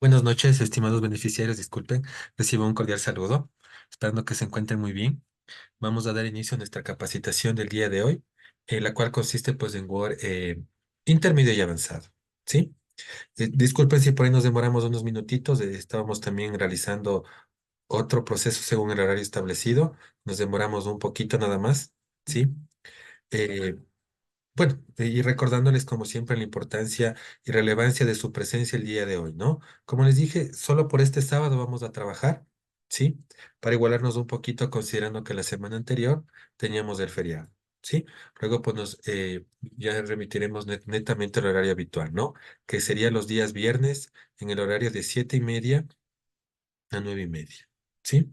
Buenas noches, estimados beneficiarios. Disculpen, recibo un cordial saludo, esperando que se encuentren muy bien. Vamos a dar inicio a nuestra capacitación del día de hoy, la cual consiste pues en Word intermedio y avanzado. ¿Sí? Disculpen si por ahí nos demoramos unos minutitos, estábamos también realizando otro proceso según el horario establecido. Nos demoramos un poquito nada más. ¿Sí? Eh, bueno, y recordándoles como siempre la importancia y relevancia de su presencia el día de hoy, ¿no? Como les dije, solo por este sábado vamos a trabajar, ¿sí? Para igualarnos un poquito considerando que la semana anterior teníamos el feriado, ¿sí? Luego pues ya remitiremos netamente al horario habitual, ¿no? Que sería los días viernes en el horario de 7:30 a 9:30, ¿sí?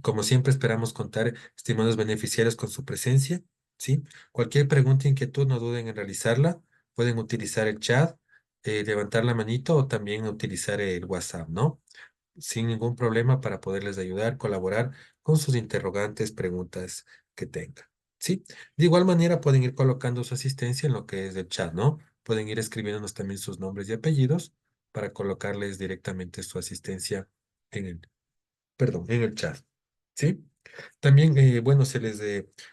Como siempre esperamos contar, estimados beneficiarios, con su presencia, ¿sí? Cualquier pregunta, inquietud, no duden en realizarla. Pueden utilizar el chat, levantar la manito o también utilizar el WhatsApp, ¿no? Sin ningún problema para poderles ayudar, colaborar con sus interrogantes, preguntas que tengan, ¿sí? De igual manera pueden ir colocando su asistencia en lo que es el chat, ¿no? Pueden ir escribiéndonos también sus nombres y apellidos para colocarles directamente su asistencia en en el chat. ¿Sí? También, bueno,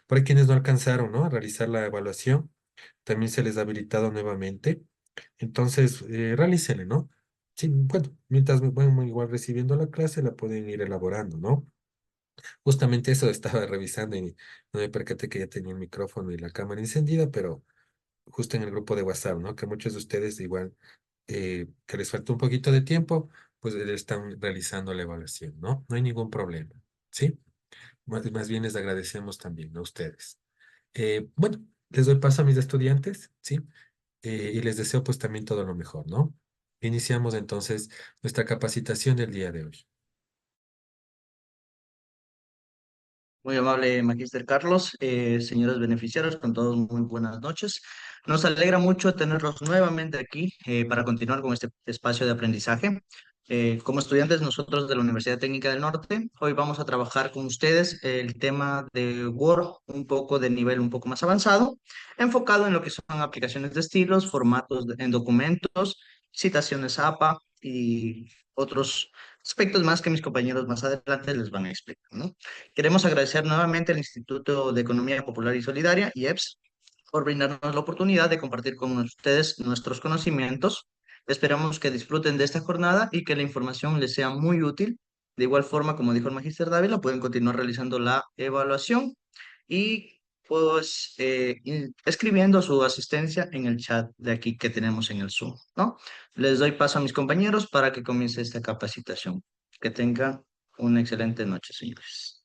por ahí quienes no alcanzaron, ¿no? A realizar la evaluación, también se les ha habilitado nuevamente. Entonces, realícenle, ¿no? Sí, bueno, mientras van igual recibiendo la clase, la pueden ir elaborando, ¿no? Justamente eso estaba revisando y no me percaté que ya tenía el micrófono y la cámara encendida, pero justo en el grupo de WhatsApp, ¿no? Que muchos de ustedes igual, que les falta un poquito de tiempo, pues están realizando la evaluación, ¿no? No hay ningún problema, ¿sí? Más bien les agradecemos también a ustedes. Bueno, les doy paso a mis estudiantes, ¿sí? Y les deseo pues también todo lo mejor, ¿no? Iniciamos entonces nuestra capacitación del día de hoy. Muy amable, Magíster Carlos, señores beneficiarios, con todos muy buenas noches. Nos alegra mucho tenerlos nuevamente aquí para continuar con este espacio de aprendizaje. Como estudiantes nosotros de la Universidad Técnica del Norte, hoy vamos a trabajar con ustedes el tema de Word, un poco de nivel un poco más avanzado, enfocado en lo que son aplicaciones de estilos, en documentos, citaciones APA y otros aspectos más que mis compañeros más adelante les van a explicar, ¿no? Queremos agradecer nuevamente al Instituto de Economía Popular y Solidaria, IEPS, por brindarnos la oportunidad de compartir con ustedes nuestros conocimientos. Esperamos que disfruten de esta jornada y que la información les sea muy útil. De igual forma, como dijo el Magíster Dávila, pueden continuar realizando la evaluación y pues escribiendo su asistencia en el chat de aquí que tenemos en el Zoom, ¿no? Les doy paso a mis compañeros para que comience esta capacitación. Que tengan una excelente noche, señores.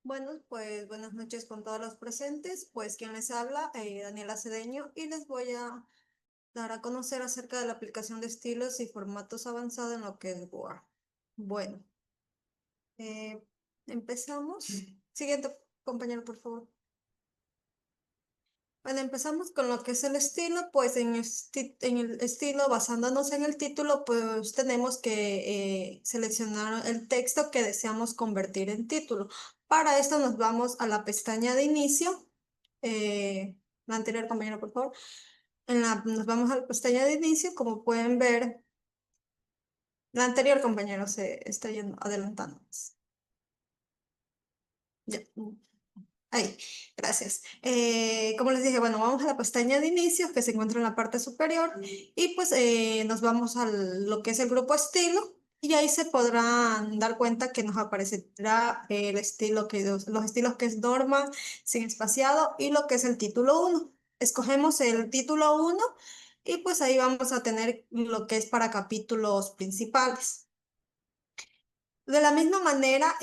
Bueno, pues buenas noches con todos los presentes. Pues quien les habla, Daniela Cedeño, y les voy a dar a conocer acerca de la aplicación de estilos y formatos avanzados en lo que es Word. Bueno, eh, empezamos. Siguiente compañero, por favor. Bueno, empezamos con lo que es el estilo, pues en el estilo, basándonos en el título, pues tenemos que seleccionar el texto que deseamos convertir en título. Para esto nos vamos a la pestaña de inicio. La anterior compañero, por favor. Nos vamos a la pestaña de inicio, como pueden ver, la anterior compañero se está yendo adelantando. Ya. Ahí, gracias. Como les dije, bueno, vamos a la pestaña de inicio que se encuentra en la parte superior y pues nos vamos a lo que es el grupo estilo y ahí se podrán dar cuenta que nos aparecerá el estilo los estilos que es norma, sin espaciado y lo que es el título uno. Escogemos el título uno y pues ahí vamos a tener lo que es para capítulos principales. De la misma manera,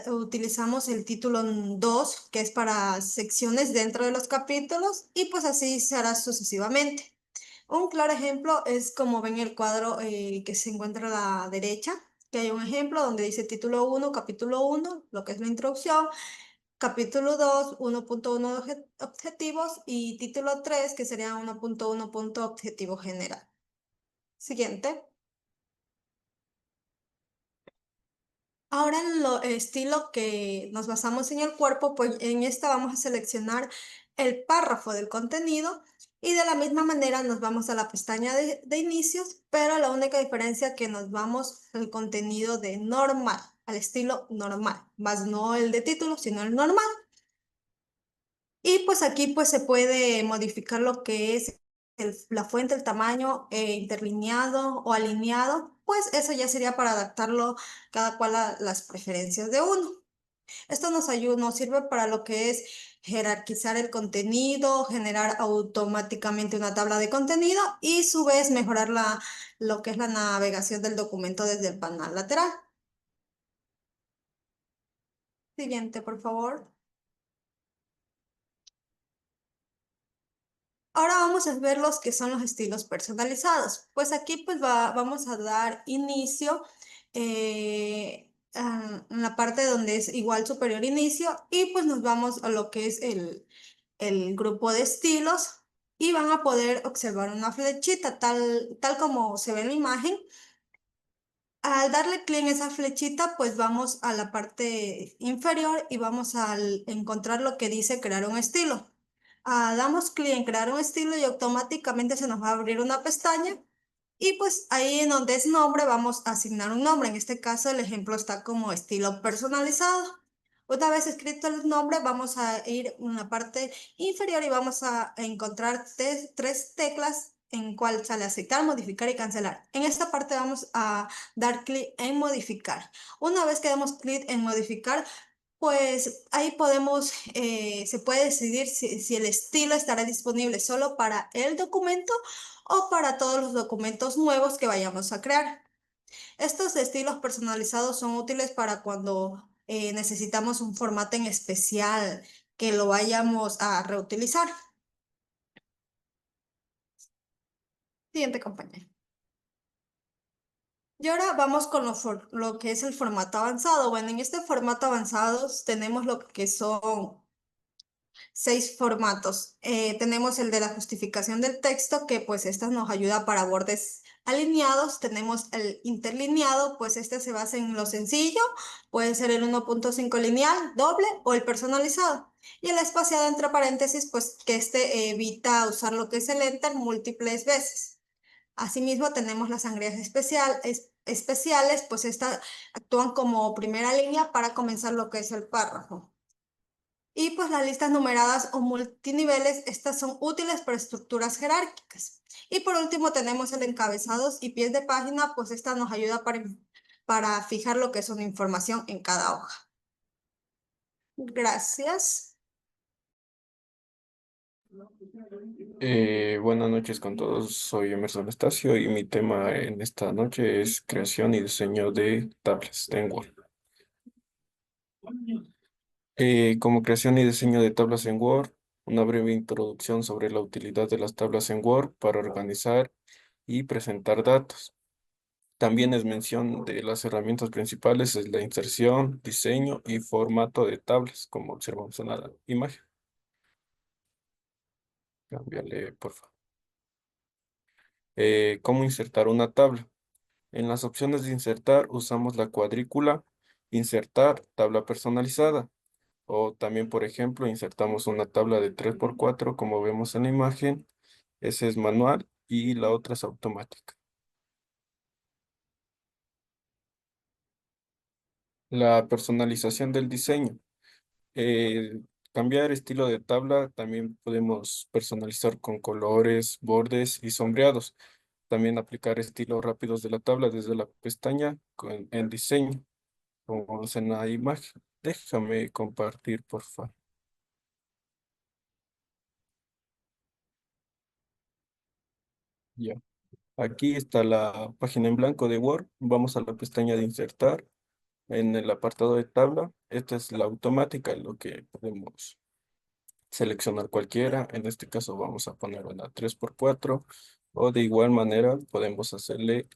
utilizamos el título 2, que es para secciones dentro de los capítulos, y pues así se hará sucesivamente. Un claro ejemplo es como ven el cuadro que se encuentra a la derecha, que hay un ejemplo donde dice título 1, capítulo 1, lo que es la introducción, capítulo 2, 1.1 objetivos, y título 3, que sería 1.1 objetivo general. Siguiente. Ahora en lo estilo que nos basamos en el cuerpo, pues en esta vamos a seleccionar el párrafo del contenido y de la misma manera nos vamos a la pestaña de inicios, pero la única diferencia que nos vamos al contenido de normal, al estilo normal, más no el de título, sino el normal. Y pues aquí pues se puede modificar lo que es la fuente, el tamaño, interlineado o alineado, pues eso ya sería para adaptarlo cada cual a las preferencias de uno. Esto nos ayuda, nos sirve para lo que es jerarquizar el contenido, generar automáticamente una tabla de contenido y a su vez mejorar lo que es la navegación del documento desde el panel lateral. Siguiente, por favor. Ahora vamos a ver los que son los estilos personalizados. Pues aquí pues vamos a dar inicio en la parte donde es igual superior inicio y pues nos vamos a lo que es el grupo de estilos y van a poder observar una flechita tal como se ve en la imagen. Al darle clic en esa flechita, pues vamos a la parte inferior y vamos a encontrar lo que dice crear un estilo. Damos clic en crear un estilo y automáticamente se nos va a abrir una pestaña y pues ahí en donde es nombre vamos a asignar un nombre. En este caso el ejemplo está como estilo personalizado. Una vez escrito el nombre vamos a ir en la parte inferior y vamos a encontrar tres teclas en cual sale aceptar, modificar y cancelar. En esta parte vamos a dar clic en modificar. Una vez que damos clic en modificar, pues ahí podemos, se puede decidir si el estilo estará disponible solo para el documento o para todos los documentos nuevos que vayamos a crear. Estos estilos personalizados son útiles para cuando necesitamos un formato en especial que lo vayamos a reutilizar. Siguiente compañero. Y ahora vamos con lo que es el formato avanzado. Bueno, en este formato avanzado tenemos lo que son 6 formatos. Tenemos el de la justificación del texto, que pues esta nos ayuda para bordes alineados. Tenemos el interlineado, pues este se basa en lo sencillo, puede ser el 1.5 lineal, doble o el personalizado. Y el espaciado entre paréntesis, pues que este evita usar lo que es el enter múltiples veces. Asimismo, tenemos las sangrías especiales, pues estas actúan como primera línea para comenzar lo que es el párrafo. Y pues las listas numeradas o multiniveles, estas son útiles para estructuras jerárquicas. Y por último tenemos el encabezados y pies de página, pues esta nos ayuda para fijar lo que es una información en cada hoja. Gracias. Buenas noches con todos, soy Emerson Estacio y mi tema en esta noche es creación y diseño de tablas en Word. Como creación y diseño de tablas en Word, una breve introducción sobre la utilidad de las tablas en Word para organizar y presentar datos. También es mención de las herramientas principales, es la inserción, diseño y formato de tablas, como observamos en la imagen. Cámbiale, por favor. ¿Cómo insertar una tabla? En las opciones de insertar usamos la cuadrícula, insertar tabla personalizada. O también, por ejemplo, insertamos una tabla de 3x4 como vemos en la imagen. Ese es manual y la otra es automática. La personalización del diseño. Eh, Cambiar estilo de tabla, también podemos personalizar con colores, bordes y sombreados. También aplicar estilos rápidos de la tabla desde la pestaña en diseño, como vemos en la imagen. Déjame compartir, por favor. Ya. Aquí está la página en blanco de Word. Vamos a la pestaña de insertar en el apartado de tabla. Esta es la automática, lo que podemos seleccionar cualquiera. En este caso vamos a poner una 3x4 o de igual manera podemos hacerle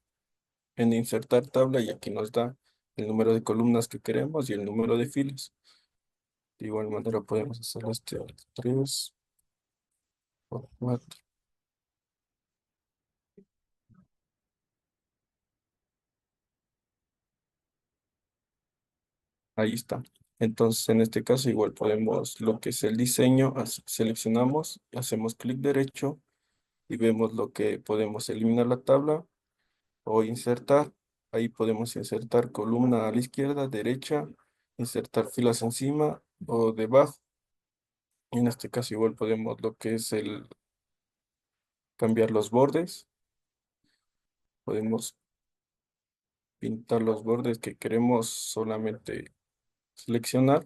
en insertar tabla y aquí nos da el número de columnas que queremos y el número de filas. De igual manera podemos hacer este 3x4. Ahí está. Entonces, en este caso, igual podemos, lo que es el diseño, seleccionamos, hacemos clic derecho y vemos lo que podemos eliminar la tabla o insertar. Ahí podemos insertar columna a la izquierda, derecha, insertar filas encima o debajo. En este caso, igual podemos lo que es el cambiar los bordes. Podemos pintar los bordes que queremos solamente seleccionar.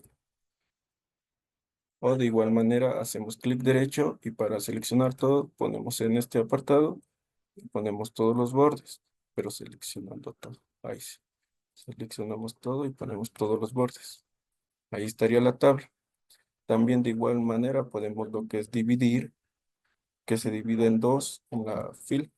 O de igual manera hacemos clic derecho y para seleccionar todo ponemos en este apartado y ponemos todos los bordes, pero seleccionando todo. Ahí sí. Seleccionamos todo y ponemos todos los bordes. Ahí estaría la tabla. También de igual manera podemos lo que es dividir, que se divide en dos en la fila.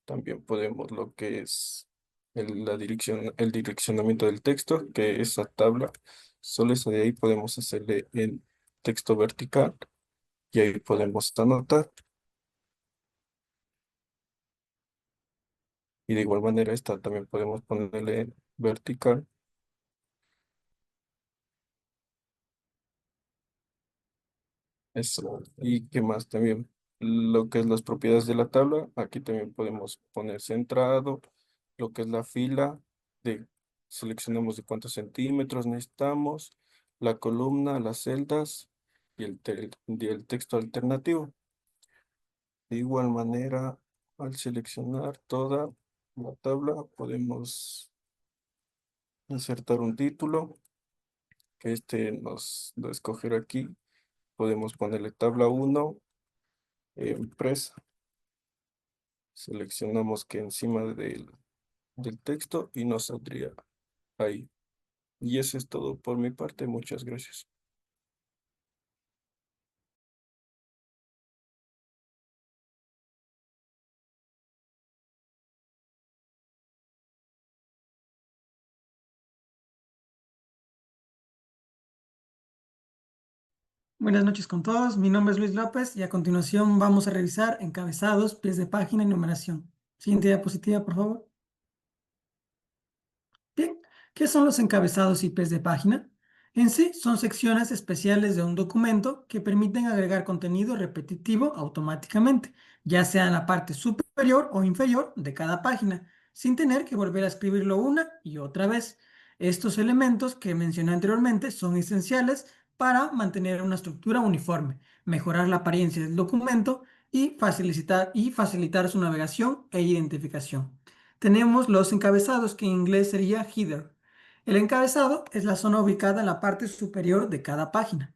También podemos lo que es la dirección, el direccionamiento del texto, que esa tabla, solo esa de ahí podemos hacerle en texto vertical y ahí podemos anotar. Y de igual manera esta también podemos ponerle en vertical. Eso. ¿Y qué más? También lo que es las propiedades de la tabla. Aquí también podemos poner centrado, lo que es la fila, seleccionamos de cuántos centímetros necesitamos, la columna, las celdas y el texto alternativo. De igual manera, al seleccionar toda la tabla, podemos insertar un título, que nos lo escoger aquí. Podemos ponerle tabla 1, empresa. Seleccionamos que encima del texto y nos saldría ahí. Y eso es todo por mi parte. Muchas gracias. Buenas noches con todos, mi nombre es Luis López y a continuación vamos a revisar encabezados, pies de página y numeración. Siguiente diapositiva, por favor. Bien, ¿qué son los encabezados y pies de página? En sí, son secciones especiales de un documento que permiten agregar contenido repetitivo automáticamente, ya sea en la parte superior o inferior de cada página, sin tener que volver a escribirlo una y otra vez. Estos elementos que mencioné anteriormente son esenciales para mantener una estructura uniforme, mejorar la apariencia del documento y facilitar su navegación e identificación. Tenemos los encabezados, que en inglés sería header. El encabezado es la zona ubicada en la parte superior de cada página.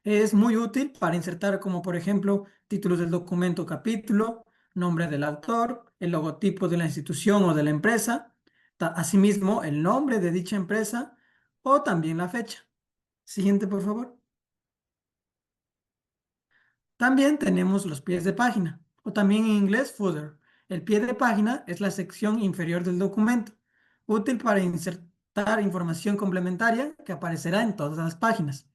Es muy útil para insertar como por ejemplo títulos del documento o capítulo, nombre del autor, el logotipo de la institución o de la empresa, asimismo el nombre de dicha empresa o también la fecha. Siguiente, por favor. También tenemos los pies de página, o también en inglés footer. El pie de página es la sección inferior del documento, útil para insertar información complementaria que aparecerá en todas las páginas.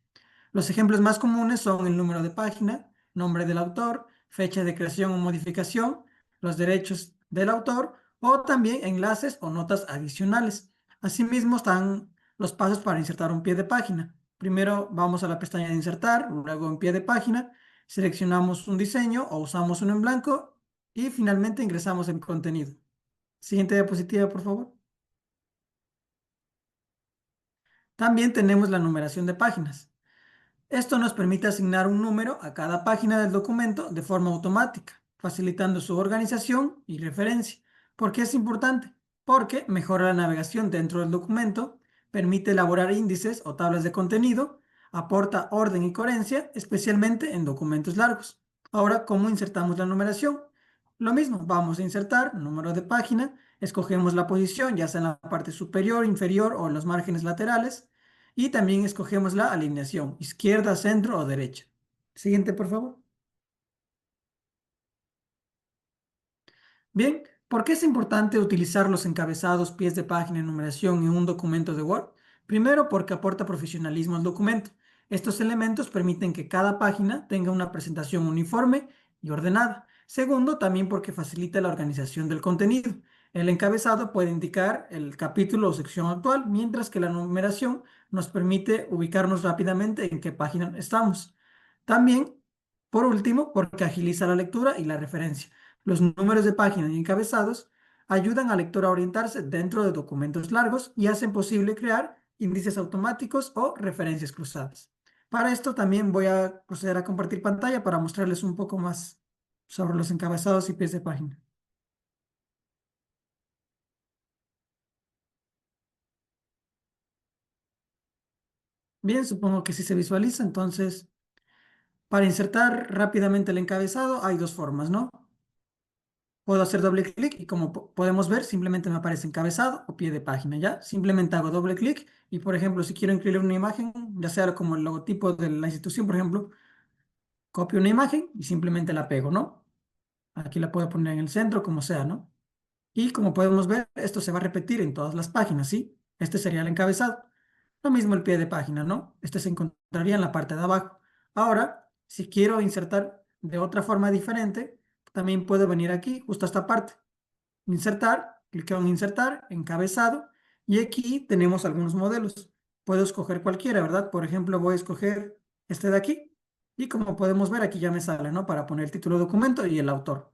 Los ejemplos más comunes son el número de página, nombre del autor, fecha de creación o modificación, los derechos del autor o también enlaces o notas adicionales. Asimismo están los pasos para insertar un pie de página. Primero vamos a la pestaña de insertar, luego en pie de página, seleccionamos un diseño o usamos uno en blanco y finalmente ingresamos el contenido. Siguiente diapositiva, por favor. También tenemos la numeración de páginas. Esto nos permite asignar un número a cada página del documento de forma automática, facilitando su organización y referencia. ¿Por qué es importante? Porque mejora la navegación dentro del documento, permite elaborar índices o tablas de contenido, aporta orden y coherencia, especialmente en documentos largos. Ahora, ¿cómo insertamos la numeración? Lo mismo, vamos a insertar número de página, escogemos la posición, ya sea en la parte superior, inferior o en los márgenes laterales. Y también escogemos la alineación, izquierda, centro o derecha. Siguiente, por favor. Bien, ¿por qué es importante utilizar los encabezados, pies de página y numeración en un documento de Word? Primero, porque aporta profesionalismo al documento. Estos elementos permiten que cada página tenga una presentación uniforme y ordenada. Segundo, también porque facilita la organización del contenido. El encabezado puede indicar el capítulo o sección actual, mientras que la numeración nos permite ubicarnos rápidamente en qué página estamos. También, por último, porque agiliza la lectura y la referencia. Los números de página y encabezados ayudan al lector a orientarse dentro de documentos largos y hacen posible crear índices automáticos o referencias cruzadas. Para esto también voy a proceder a compartir pantalla para mostrarles un poco más sobre los encabezados y pies de página. Bien, supongo que sí se visualiza. Entonces, para insertar rápidamente el encabezado hay dos formas, ¿no? Puedo hacer doble clic y como podemos ver, simplemente me aparece encabezado o pie de página, ¿ya? Simplemente hago doble clic y, por ejemplo, si quiero incluir una imagen, ya sea como el logotipo de la institución, por ejemplo, copio una imagen y simplemente la pego, ¿no? Aquí la puedo poner en el centro, como sea, ¿no? Y como podemos ver, esto se va a repetir en todas las páginas, ¿sí? Este sería el encabezado. Lo mismo el pie de página, ¿no? Este se encontraría en la parte de abajo. Ahora, si quiero insertar de otra forma diferente, también puedo venir aquí, justo a esta parte. Insertar, cliqueo en insertar, encabezado, y aquí tenemos algunos modelos. Puedo escoger cualquiera, ¿verdad? Por ejemplo, voy a escoger este de aquí. Y como podemos ver, aquí ya me sale, ¿no? Para poner el título del documento y el autor.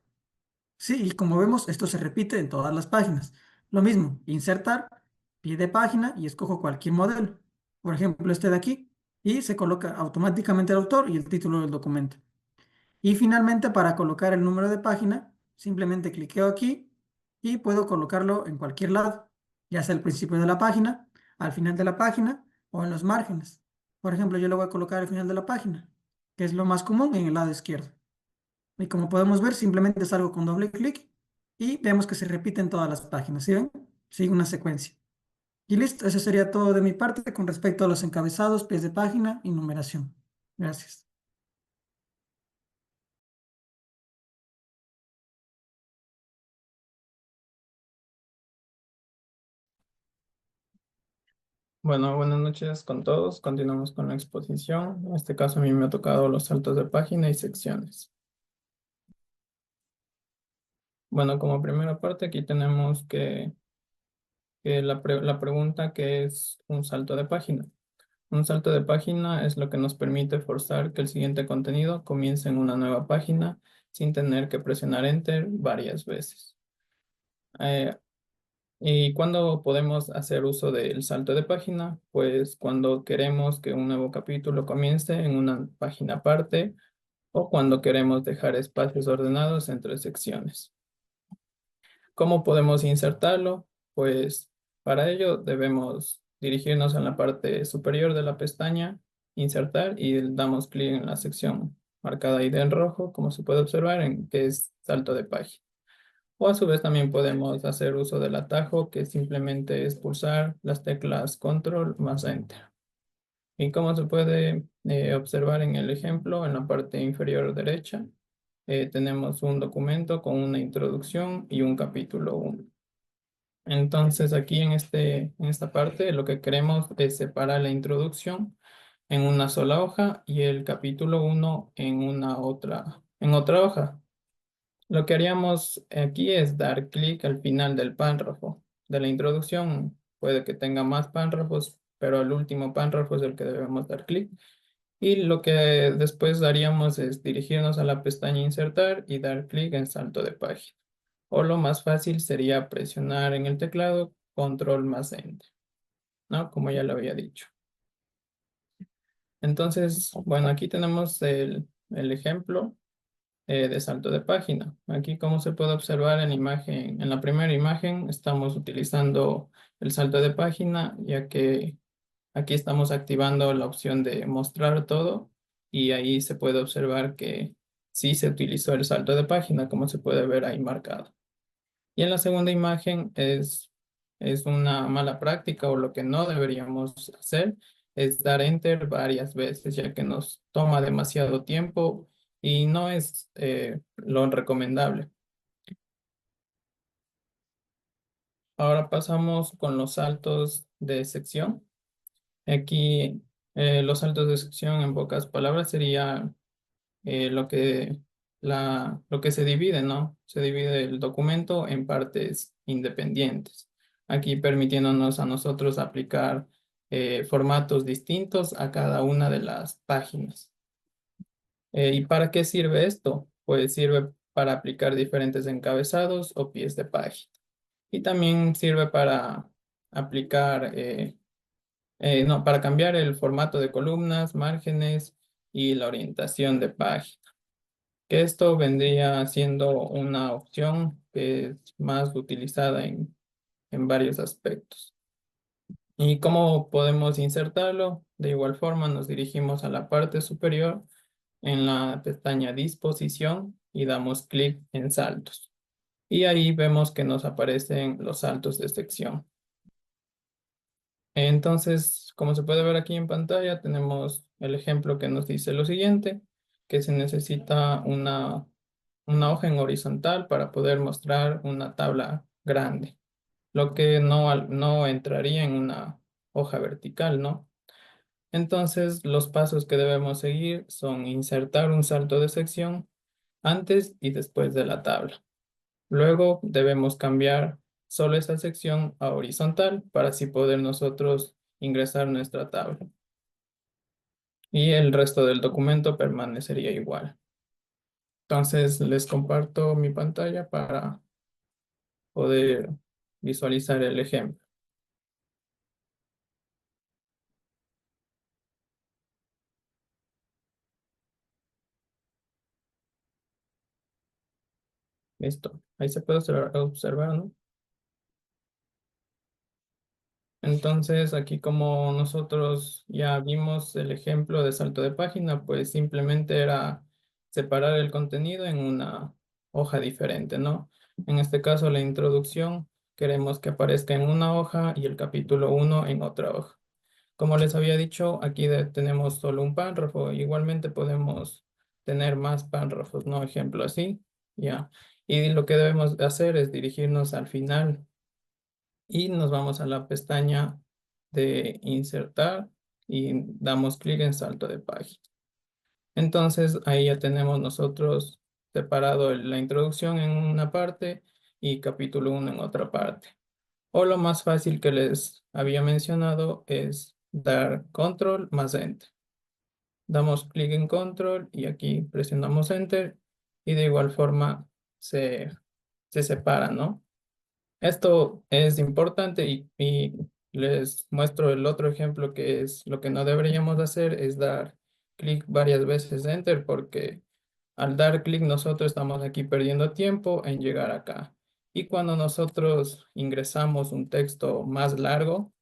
Sí, y como vemos, esto se repite en todas las páginas. Lo mismo, insertar, pie de página y escojo cualquier modelo. Por ejemplo, este de aquí. Y se coloca automáticamente el autor y el título del documento. Y finalmente, para colocar el número de página, simplemente cliqueo aquí y puedo colocarlo en cualquier lado, ya sea al principio de la página, al final de la página o en los márgenes. Por ejemplo, yo lo voy a colocar al final de la página, que es lo más común en el lado izquierdo. Y como podemos ver, simplemente salgo con doble clic y vemos que se repiten todas las páginas. ¿Sí ven? Sigue una secuencia. Y listo, eso sería todo de mi parte con respecto a los encabezados, pies de página y numeración. Gracias. Bueno, buenas noches con todos. Continuamos con la exposición. En este caso a mí me ha tocado los saltos de página y secciones. Bueno, como primera parte aquí tenemos que la pregunta que es un salto de página. Un salto de página es lo que nos permite forzar que el siguiente contenido comience en una nueva página sin tener que presionar Enter varias veces. ¿Y cuándo podemos hacer uso del salto de página? Pues cuando queremos que un nuevo capítulo comience en una página aparte o cuando queremos dejar espacios ordenados entre secciones. ¿Cómo podemos insertarlo? Pues para ello debemos dirigirnos en la parte superior de la pestaña, insertar y damos clic en la sección marcada ahí en rojo, como se puede observar, en que es salto de página. O a su vez también podemos hacer uso del atajo, que simplemente es pulsar las teclas Control más Enter. Y como se puede observar en el ejemplo, en la parte inferior derecha, tenemos un documento con una introducción y un capítulo 1. Entonces aquí en esta parte lo que queremos es separar la introducción en una sola hoja y el capítulo 1 en otra hoja. Lo que haríamos aquí es dar clic al final del párrafo de la introducción. Puede que tenga más párrafos, pero el último párrafo es el que debemos dar clic. Y lo que después haríamos es dirigirnos a la pestaña Insertar y dar clic en Salto de página. O lo más fácil sería presionar en el teclado Control más Enter, ¿no? Como ya lo había dicho. Entonces, bueno, aquí tenemos el ejemplo de salto de página. Aquí, como se puede observar en la imagen, en la primera imagen estamos utilizando el salto de página, ya que aquí estamos activando la opción de mostrar todo y ahí se puede observar que sí se utilizó el salto de página, como se puede ver ahí marcado. Y en la segunda imagen es una mala práctica, o lo que no deberíamos hacer es dar Enter varias veces, ya que nos toma demasiado tiempo y no es lo recomendable. Ahora pasamos con los saltos de sección. Aquí los saltos de sección, en pocas palabras, sería lo que se divide, ¿no? Se divide el documento en partes independientes. Aquí permitiéndonos a nosotros aplicar formatos distintos a cada una de las páginas. ¿Y para qué sirve esto? Pues sirve para aplicar diferentes encabezados o pies de página. Y también sirve para aplicar, no, para cambiar el formato de columnas, márgenes y la orientación de página. Que esto vendría siendo una opción que es más utilizada en varios aspectos. ¿Y cómo podemos insertarlo? De igual forma nos dirigimos a la parte superior en la pestaña Disposición y damos clic en Saltos. Y ahí vemos que nos aparecen los saltos de sección. Entonces, como se puede ver aquí en pantalla, tenemos el ejemplo que nos dice lo siguiente, que se necesita una hoja en horizontal para poder mostrar una tabla grande, lo que no entraría en una hoja vertical, ¿no? Entonces, los pasos que debemos seguir son insertar un salto de sección antes y después de la tabla. Luego debemos cambiar solo esa sección a horizontal para así poder nosotros ingresar nuestra tabla. Y el resto del documento permanecería igual. Entonces, les comparto mi pantalla para poder visualizar el ejemplo. Listo. Ahí se puede observar, ¿no? Entonces, aquí como nosotros ya vimos el ejemplo de salto de página, pues simplemente era separar el contenido en una hoja diferente, ¿no? En este caso, la introducción queremos que aparezca en una hoja y el capítulo 1 en otra hoja. Como les había dicho, aquí tenemos solo un párrafo. Igualmente podemos tener más párrafos, ¿no? Ejemplo así, ya. Y lo que debemos de hacer es dirigirnos al final y nos vamos a la pestaña de insertar y damos clic en salto de página. Entonces ahí ya tenemos nosotros separado la introducción en una parte y capítulo 1 en otra parte. O lo más fácil que les había mencionado es dar control más enter. Damos clic en control y aquí presionamos enter y de igual forma se separa, ¿no? Esto es importante y les muestro el otro ejemplo que es lo que no deberíamos hacer es dar clic varias veces enter porque al dar clic nosotros estamos aquí perdiendo tiempo en llegar acá. Y cuando nosotros ingresamos un texto más largo,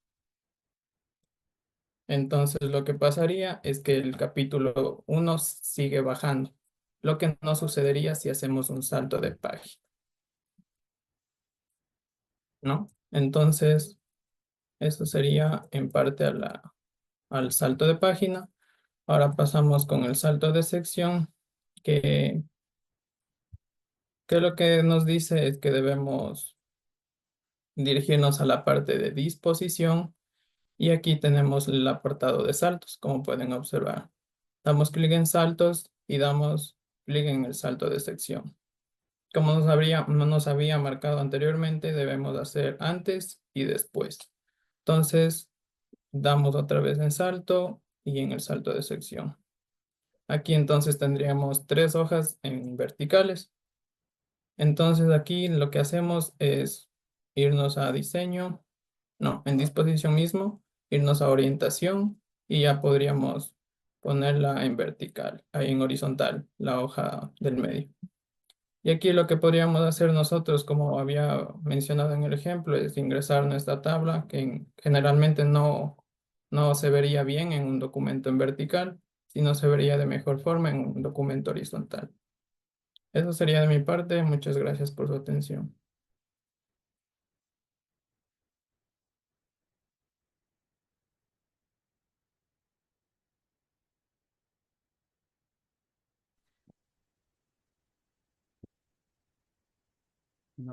entonces lo que pasaría es que el capítulo 1 sigue bajando, lo que no sucedería si hacemos un salto de página, ¿no? Entonces, eso sería en parte al salto de página. Ahora pasamos con el salto de sección, que, que lo que nos dice es que debemos dirigirnos a la parte de disposición y aquí tenemos el apartado de saltos, como pueden observar. Damos clic en saltos y damos clic en el salto de sección. Como no nos había marcado anteriormente, debemos hacer antes y después. Entonces, damos otra vez en salto y en el salto de sección. Aquí entonces tendríamos 3 hojas en verticales. Entonces aquí lo que hacemos es irnos a diseño, no, en disposición mismo, irnos a orientación y ya podríamos ponerla en vertical, ahí en horizontal, la hoja del medio. Y aquí lo que podríamos hacer nosotros, como había mencionado en el ejemplo, es ingresar nuestra tabla, que generalmente no se vería bien en un documento en vertical, sino se vería de mejor forma en un documento horizontal. Eso sería de mi parte. Muchas gracias por su atención.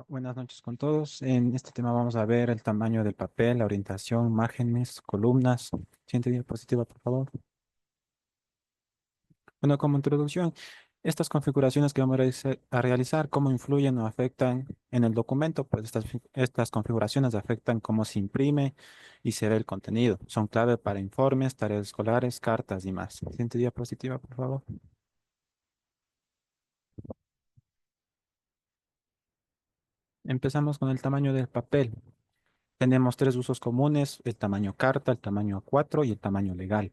Buenas noches con todos. En este tema vamos a ver el tamaño del papel, la orientación, márgenes, columnas. Siguiente diapositiva, por favor. Bueno, como introducción, Estas configuraciones que vamos a realizar, ¿cómo influyen o afectan en el documento? Pues estas configuraciones afectan cómo se imprime y se ve el contenido. Son clave para informes, tareas escolares, cartas y más. Siguiente diapositiva, por favor. Empezamos con el tamaño del papel. Tenemos tres usos comunes: el tamaño carta, el tamaño A4 y el tamaño legal.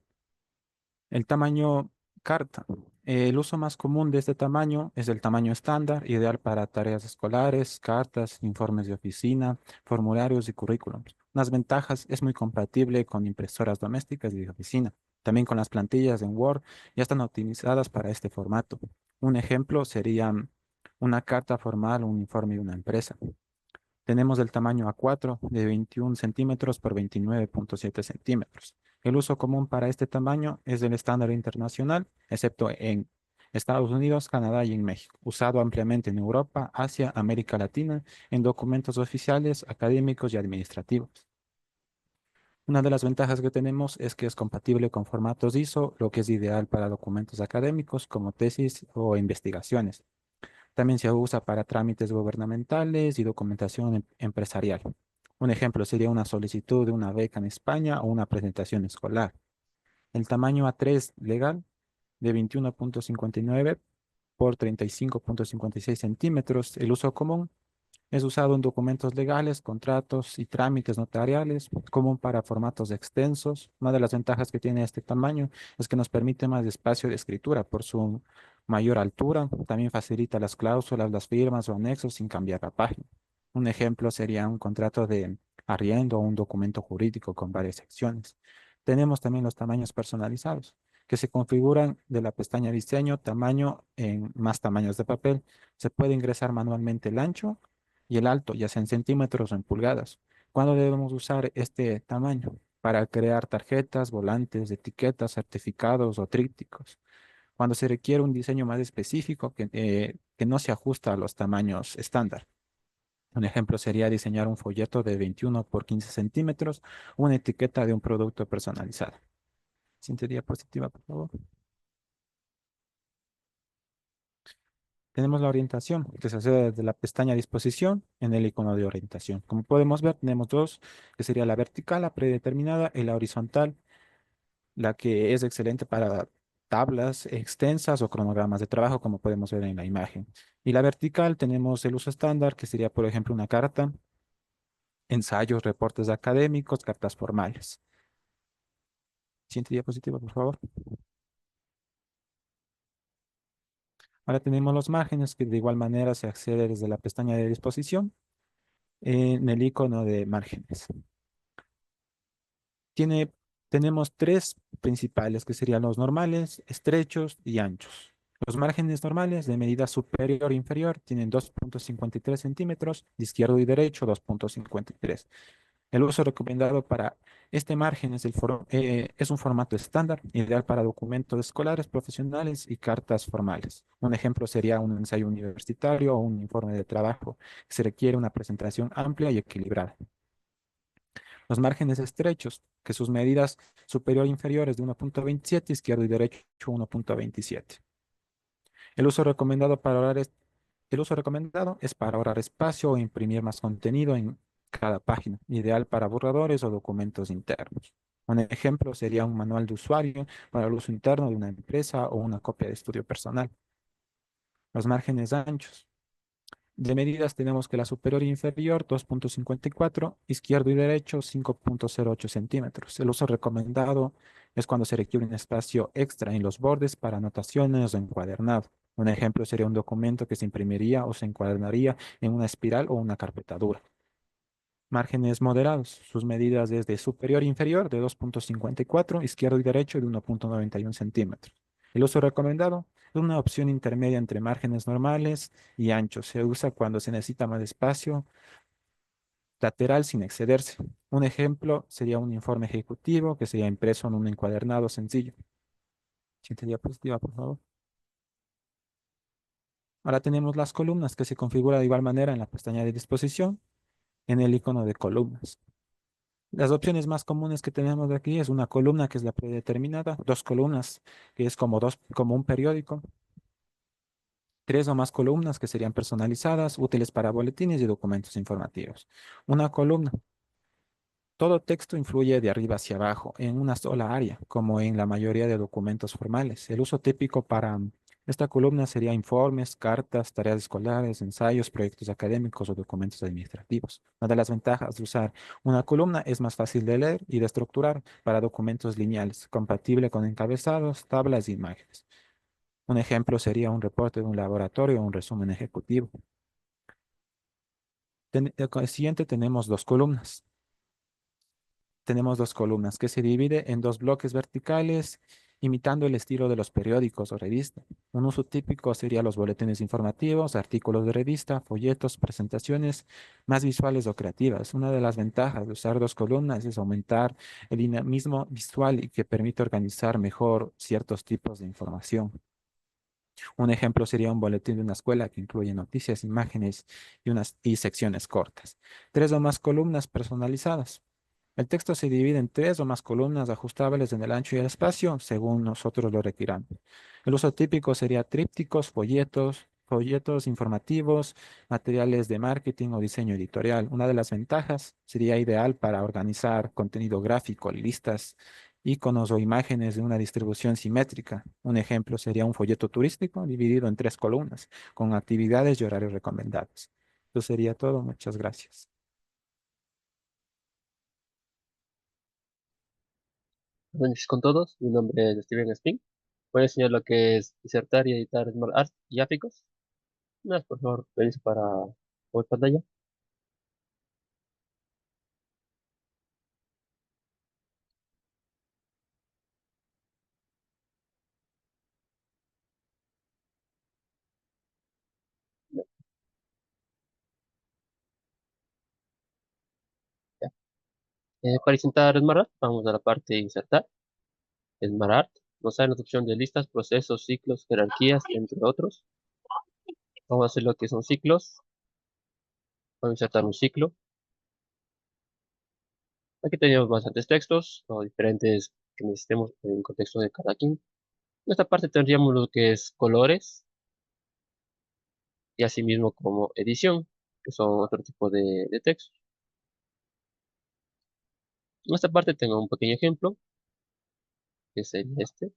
El tamaño carta. El uso más común de este tamaño es el tamaño estándar, ideal para tareas escolares, cartas, informes de oficina, formularios y currículums. Las ventajas: es muy compatible con impresoras domésticas y de oficina. También con las plantillas en Word ya están optimizadas para este formato. Un ejemplo sería una carta formal o un informe de una empresa. Tenemos el tamaño A4 de 21 centímetros por 29,7 centímetros. El uso común para este tamaño es el estándar internacional, excepto en Estados Unidos, Canadá y en México, usado ampliamente en Europa, Asia, América Latina, en documentos oficiales, académicos y administrativos. Una de las ventajas que tenemos es que es compatible con formatos ISO, lo que es ideal para documentos académicos como tesis o investigaciones. También se usa para trámites gubernamentales y documentación empresarial. Un ejemplo sería una solicitud de una beca en España o una presentación escolar. El tamaño A3 legal de 21,59 por 35,56 centímetros. El uso común es usado en documentos legales, contratos y trámites notariales, común para formatos extensos. Una de las ventajas que tiene este tamaño es que nos permite más espacio de escritura por su mayor altura. También facilita las cláusulas, las firmas o anexos sin cambiar la página. Un ejemplo sería un contrato de arriendo o un documento jurídico con varias secciones. Tenemos también los tamaños personalizados, que se configuran de la pestaña Diseño, Tamaño en más tamaños de papel. Se puede ingresar manualmente el ancho y el alto, ya sea en centímetros o en pulgadas. ¿Cuándo debemos usar este tamaño? Para crear tarjetas, volantes, etiquetas, certificados o trípticos. Cuando se requiere un diseño más específico que no se ajusta a los tamaños estándar. Un ejemplo sería diseñar un folleto de 21 por 15 centímetros, una etiqueta de un producto personalizado. Siguiente diapositiva, por favor. Tenemos la orientación, que se hace desde la pestaña Disposición en el icono de orientación. Como podemos ver, tenemos dos, que sería la vertical, la predeterminada, y la horizontal, la que es excelente para tablas extensas o cronogramas de trabajo, como podemos ver en la imagen. Y la vertical tenemos el uso estándar, que sería, por ejemplo, una carta, ensayos, reportes académicos, cartas formales. Siguiente diapositiva, por favor. Ahora tenemos los márgenes, que de igual manera se accede desde la pestaña de disposición en el icono de márgenes. Tiene, tenemos tres principales, que serían los normales, estrechos y anchos. Los márgenes normales de medida superior e inferior tienen 2,53 centímetros, de izquierdo y derecho 2,53. El uso recomendado para este margen es un formato estándar, ideal para documentos escolares, profesionales y cartas formales. Un ejemplo sería un ensayo universitario o un informe de trabajo que se requiere una presentación amplia y equilibrada. Los márgenes estrechos, que sus medidas superior e inferiores de 1,27, izquierdo y derecho 1,27. El uso recomendado para el uso recomendado es para ahorrar espacio o imprimir más contenido en cada página, ideal para borradores o documentos internos. Un ejemplo sería un manual de usuario para el uso interno de una empresa o una copia de estudio personal. Los márgenes anchos. De medidas tenemos que la superior e inferior 2,54, izquierdo y derecho 5,08 centímetros. El uso recomendado es cuando se requiere un espacio extra en los bordes para anotaciones o encuadernado. Un ejemplo sería un documento que se imprimiría o se encuadernaría en una espiral o una carpetadura. Márgenes moderados. Sus medidas desde superior e inferior de 2,54, izquierdo y derecho de 1,91 centímetros. El uso recomendado es una opción intermedia entre márgenes normales y anchos. Se usa cuando se necesita más espacio lateral sin excederse. Un ejemplo sería un informe ejecutivo que sería impreso en un encuadernado sencillo. Siguiente diapositiva, por favor. Ahora tenemos las columnas, que se configura de igual manera en la pestaña de disposición en el icono de columnas. Las opciones más comunes que tenemos de aquí es una columna, que es la predeterminada, dos columnas, que es como un periódico, Tres o más columnas que serían personalizadas, útiles para boletines y documentos informativos. Una columna. Todo texto influye de arriba hacia abajo en una sola área, como en la mayoría de documentos formales. El uso típico para esta columna sería informes, cartas, tareas escolares, ensayos, proyectos académicos o documentos administrativos. Una de las ventajas de usar una columna es más fácil de leer y de estructurar para documentos lineales, compatible con encabezados, tablas e imágenes. Un ejemplo sería un reporte de un laboratorio o un resumen ejecutivo. Siguiente tenemos dos columnas. Tenemos dos columnas que se divide en dos bloques verticales, imitando el estilo de los periódicos o revistas. Un uso típico sería los boletines informativos, artículos de revista, folletos, presentaciones más visuales o creativas. Una de las ventajas de usar dos columnas es aumentar el dinamismo visual y que permite organizar mejor ciertos tipos de información. Un ejemplo sería un boletín de una escuela que incluye noticias, imágenes y secciones cortas. Tres o más columnas personalizadas. El texto se divide en tres o más columnas ajustables en el ancho y el espacio, según nosotros lo requiramos. El uso típico sería trípticos, folletos informativos, materiales de marketing o diseño editorial. Una de las ventajas sería ideal para organizar contenido gráfico, listas, iconos o imágenes de una distribución simétrica. Un ejemplo sería un folleto turístico dividido en tres columnas, con actividades y horarios recomendados. Eso sería todo. Muchas gracias. Buenas noches con todos, mi nombre es Steven Spin. Voy a enseñar lo que es insertar y editar Smart Art y gráficos. ¿Me das por favor permiso para mover pantalla? Ya. Ya. Para insertar Smart Art, vamos a la parte de insertar. Smart Art nos sale la opción de listas, procesos, ciclos, jerarquías, entre otros. Vamos a hacer lo que son ciclos. Vamos a insertar un ciclo. Aquí tenemos bastantes textos o diferentes que necesitemos en el contexto de cada quien. En esta parte tendríamos lo que es colores y asimismo como edición, que son otro tipo de texto. En esta parte tengo un pequeño ejemplo, que sería este.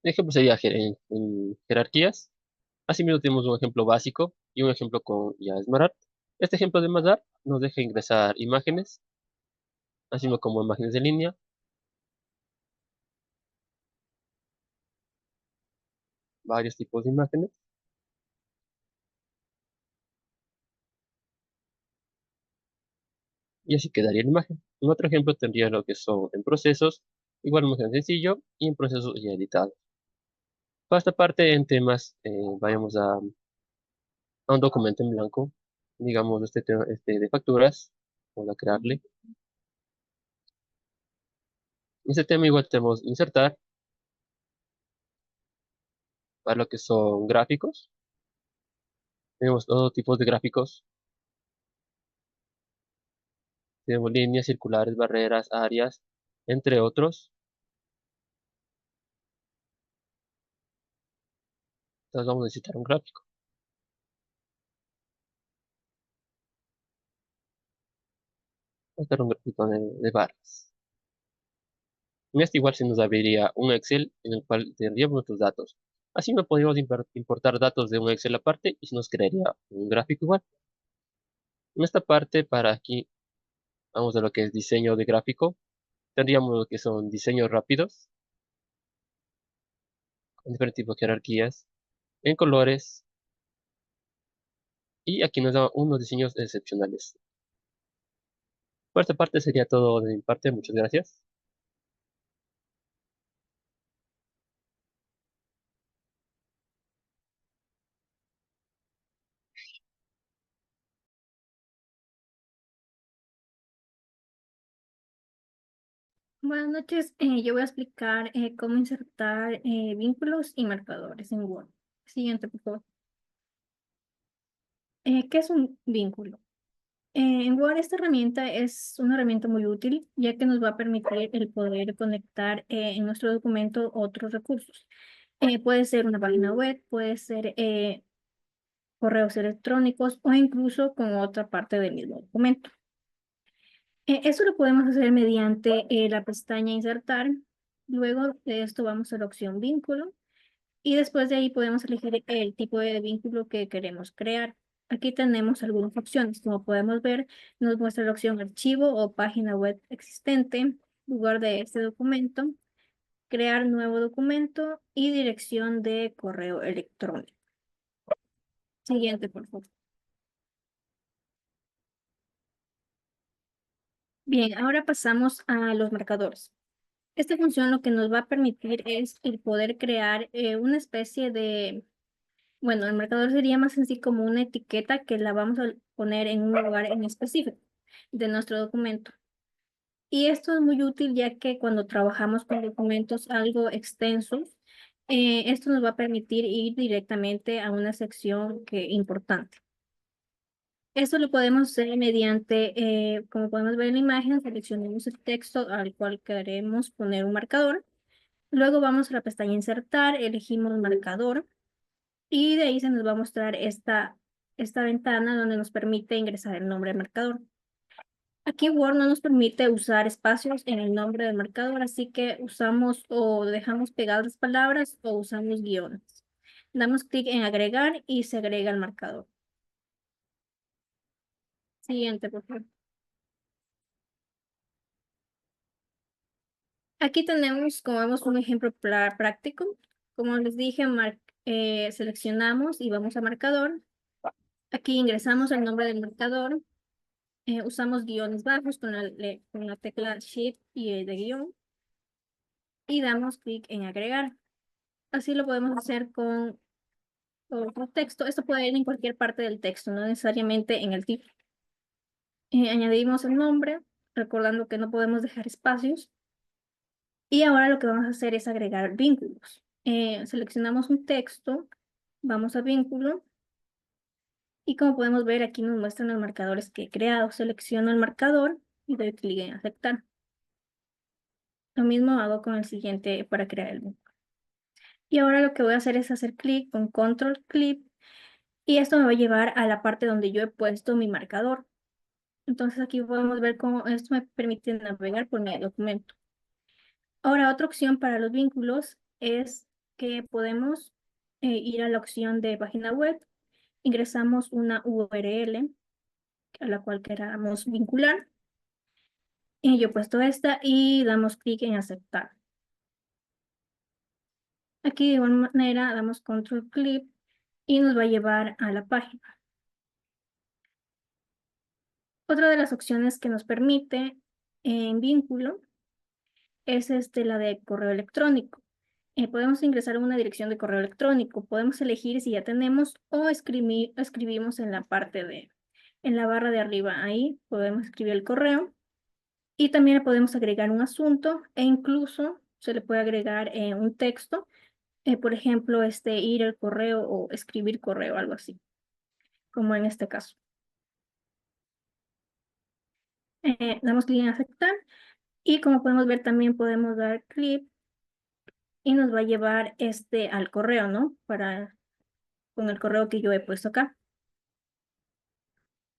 El ejemplo sería en jerarquías. Asimismo tenemos un ejemplo básico y un ejemplo con ya Smarart. Este ejemplo de Smarart nos deja ingresar imágenes, así como imágenes de línea, varios tipos de imágenes. Y así quedaría la imagen. En otro ejemplo tendría lo que son en procesos, igual imagen sencillo y en procesos ya editados. Para esta parte en temas, vayamos a un documento en blanco, digamos este, este de facturas, vamos a crearle. En este tema igual tenemos insertar para lo que son gráficos. Tenemos todo tipo de gráficos. Tenemos líneas circulares, barreras, áreas, entre otros. Entonces vamos a necesitar un gráfico. Vamos a necesitar un gráfico de barras. En este igual se nos abriría un Excel en el cual tendríamos nuestros datos. Así no podríamos importar datos de un Excel aparte y se nos crearía un gráfico igual. En esta parte para aquí vamos a lo que es diseño de gráfico. Tendríamos lo que son diseños rápidos, con diferentes tipos de jerarquías, en colores, y aquí nos da unos diseños excepcionales. Por esta parte sería todo de mi parte, muchas gracias. Buenas noches, yo voy a explicar cómo insertar vínculos y marcadores en Word. Siguiente, por favor. ¿Qué es un vínculo? En Word esta herramienta es una herramienta muy útil, ya que nos va a permitir el poder conectar en nuestro documento otros recursos. Puede ser una página web, puede ser correos electrónicos o incluso con otra parte del mismo documento. Eso lo podemos hacer mediante la pestaña Insertar. Luego de esto vamos a la opción Vínculo y después de ahí podemos elegir el tipo de vínculo que queremos crear. Aquí tenemos algunas opciones. Como podemos ver, nos muestra la opción Archivo o Página web existente, lugar de este documento, crear nuevo documento y dirección de correo electrónico. Siguiente, por favor. Bien, ahora pasamos a los marcadores. Esta función lo que nos va a permitir es el poder crear una especie de, bueno, el marcador sería más en sí como una etiqueta que la vamos a poner en un lugar en específico de nuestro documento. Y esto es muy útil ya que cuando trabajamos con documentos algo extensos, esto nos va a permitir ir directamente a una sección importante. Esto lo podemos hacer mediante, como podemos ver en la imagen, seleccionemos el texto al cual queremos poner un marcador. Luego vamos a la pestaña Insertar, elegimos marcador y de ahí se nos va a mostrar esta ventana donde nos permite ingresar el nombre del marcador. Aquí Word no nos permite usar espacios en el nombre del marcador, así que usamos o dejamos pegadas las palabras o usamos guiones. Damos clic en agregar y se agrega el marcador. Siguiente, por favor. Aquí tenemos, como vemos, un ejemplo práctico. Como les dije, seleccionamos y vamos a marcador. Aquí ingresamos el nombre del marcador. Usamos guiones bajos con la tecla Shift y de guión. Y damos clic en agregar. Así lo podemos hacer con otro texto. Esto puede ir en cualquier parte del texto, no necesariamente en el título. Añadimos el nombre, recordando que no podemos dejar espacios. Y ahora lo que vamos a hacer es agregar vínculos. Seleccionamos un texto, vamos a vínculo. Y como podemos ver, aquí nos muestran los marcadores que he creado. Selecciono el marcador y doy clic en aceptar. Lo mismo hago con el siguiente para crear el vínculo. Y ahora lo que voy a hacer es hacer clic con control clic. Y esto me va a llevar a la parte donde yo he puesto mi marcador. Entonces aquí podemos ver cómo esto me permite navegar por mi documento. Ahora, otra opción para los vínculos es que podemos ir a la opción de página web, ingresamos una URL a la cual queramos vincular. Y yo he puesto esta y damos clic en aceptar. Aquí de igual manera damos control clic y nos va a llevar a la página. Otra de las opciones que nos permite en vínculo es la de correo electrónico. Podemos ingresar una dirección de correo electrónico. Podemos elegir si ya tenemos o escribimos en la parte en la barra de arriba. Ahí podemos escribir el correo. Y también le podemos agregar un asunto e incluso se le puede agregar un texto. Por ejemplo, ir al correo o escribir correo, algo así, como en este caso. Damos clic en aceptar y como podemos ver también podemos dar clic y nos va a llevar al correo, ¿no? Con el correo que yo he puesto acá.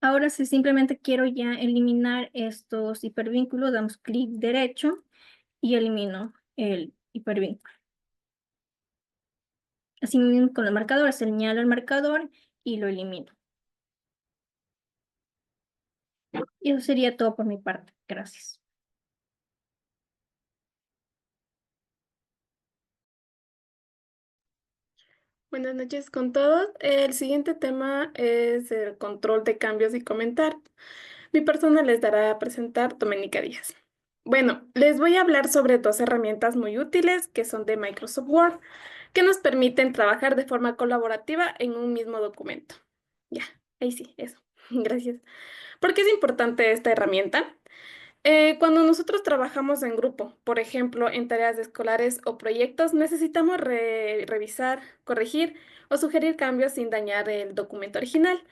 Ahora si simplemente quiero ya eliminar estos hipervínculos, damos clic derecho y elimino el hipervínculo. Así mismo con el marcador, señalo el marcador y lo elimino. Y eso sería todo por mi parte. Gracias. Buenas noches con todos. El siguiente tema es el control de cambios y comentar. Mi persona les dará a presentar Doménica Díaz. Bueno, les voy a hablar sobre dos herramientas muy útiles que son de Microsoft Word, que nos permiten trabajar de forma colaborativa en un mismo documento. Ya, ahí sí, eso. Gracias. ¿Por qué es importante esta herramienta? Cuando nosotros trabajamos en grupo, por ejemplo, en tareas escolares o proyectos, necesitamos revisar, corregir o sugerir cambios sin dañar el documento original.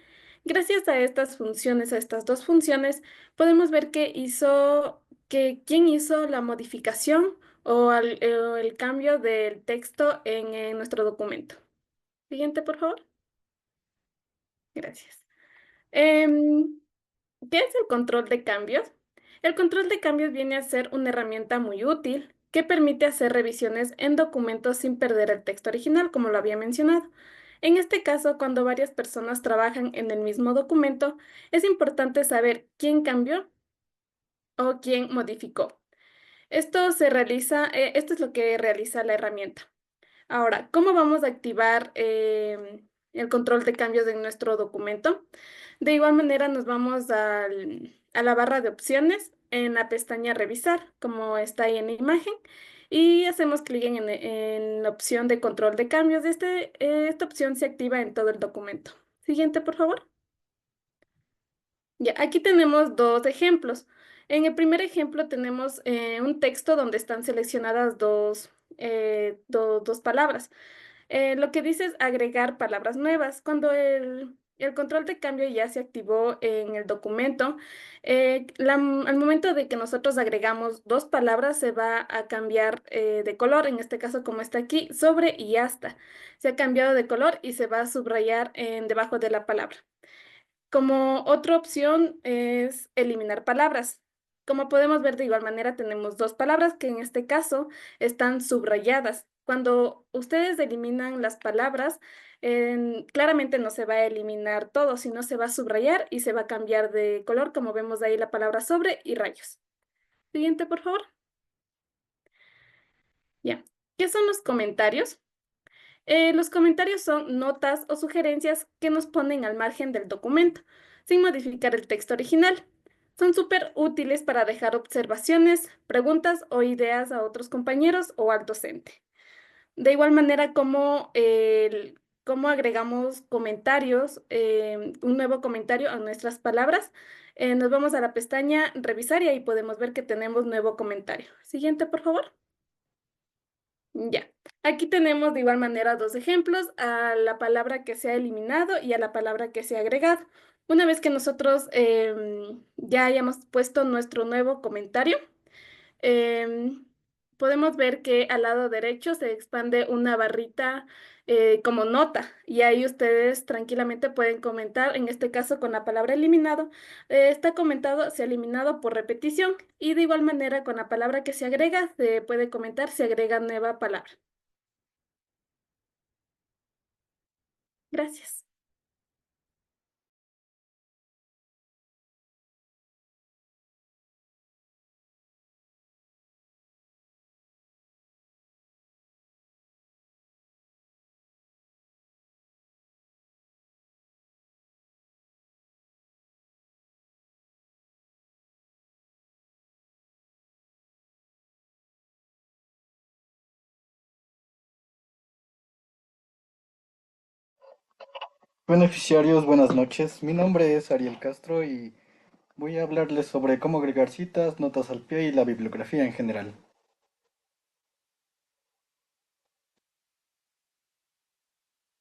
Gracias a estas funciones, a estas dos funciones, podemos ver quién hizo la modificación o el cambio del texto en nuestro documento. Siguiente, por favor. Gracias. Em, ¿Qué es el control de cambios? El control de cambios viene a ser una herramienta muy útil que permite hacer revisiones en documentos sin perder el texto original, como lo había mencionado. En este caso, cuando varias personas trabajan en el mismo documento, es importante saber quién cambió o quién modificó. Esto es lo que realiza la herramienta. Ahora, ¿cómo vamos a activar el control de cambios en nuestro documento? De igual manera, nos vamos a la barra de opciones en la pestaña Revisar, como está ahí en la imagen, y hacemos clic en la opción de control de cambios. Esta opción se activa en todo el documento. Siguiente, por favor. Ya, aquí tenemos dos ejemplos. En el primer ejemplo tenemos un texto donde están seleccionadas dos palabras. Lo que dice es agregar palabras nuevas. Cuando el control de cambio ya se activó en el documento, al momento de que nosotros agregamos dos palabras, se va a cambiar de color. En este caso, como está aquí, sobre y hasta. Se ha cambiado de color y se va a subrayar debajo de la palabra. Como otra opción es eliminar palabras. Como podemos ver, de igual manera tenemos dos palabras que en este caso están subrayadas. Cuando ustedes eliminan las palabras, claramente no se va a eliminar todo, sino se va a subrayar y se va a cambiar de color, como vemos ahí la palabra sobre y rayos. Siguiente, por favor. Ya. ¿Qué son los comentarios? Los comentarios son notas o sugerencias que nos ponen al margen del documento, sin modificar el texto original. Son súper útiles para dejar observaciones, preguntas o ideas a otros compañeros o al docente. De igual manera, como agregamos comentarios, un nuevo comentario a nuestras palabras, nos vamos a la pestaña Revisar y ahí podemos ver que tenemos nuevo comentario. Siguiente, por favor. Ya, aquí tenemos de igual manera dos ejemplos, a la palabra que se ha eliminado y a la palabra que se ha agregado. Una vez que nosotros ya hayamos puesto nuestro nuevo comentario, em, podemos ver que al lado derecho se expande una barrita como nota y ahí ustedes tranquilamente pueden comentar, en este caso con la palabra eliminado, está comentado, se ha eliminado por repetición y de igual manera con la palabra que se agrega se puede comentar, se agrega nueva palabra. Gracias. Beneficiarios, buenas noches. Mi nombre es Ariel Castro y voy a hablarles sobre cómo agregar citas, notas al pie y la bibliografía en general.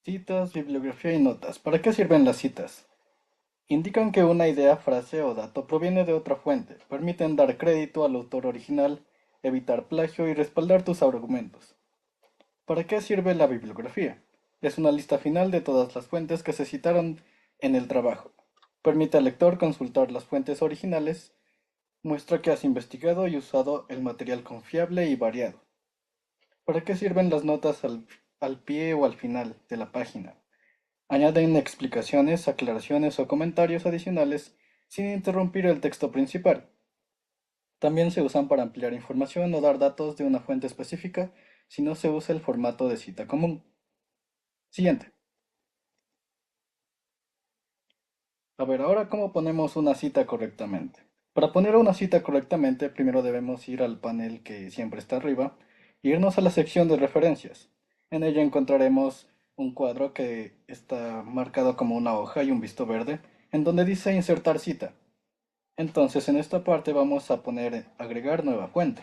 Citas, bibliografía y notas. ¿Para qué sirven las citas? Indican que una idea, frase o dato proviene de otra fuente, permiten dar crédito al autor original, evitar plagio y respaldar tus argumentos. ¿Para qué sirve la bibliografía? Es una lista final de todas las fuentes que se citaron en el trabajo. Permite al lector consultar las fuentes originales, muestra que has investigado y usado el material confiable y variado. ¿Para qué sirven las notas al pie o al final de la página? Añaden explicaciones, aclaraciones o comentarios adicionales sin interrumpir el texto principal. También se usan para ampliar información o dar datos de una fuente específica si no se usa el formato de cita común. Siguiente. A ver, ahora cómo ponemos una cita correctamente. Para poner una cita correctamente, primero debemos ir al panel que siempre está arriba e irnos a la sección de referencias. En ella encontraremos un cuadro que está marcado como una hoja y un visto verde, en donde dice insertar cita. Entonces en esta parte vamos a poner agregar nueva fuente.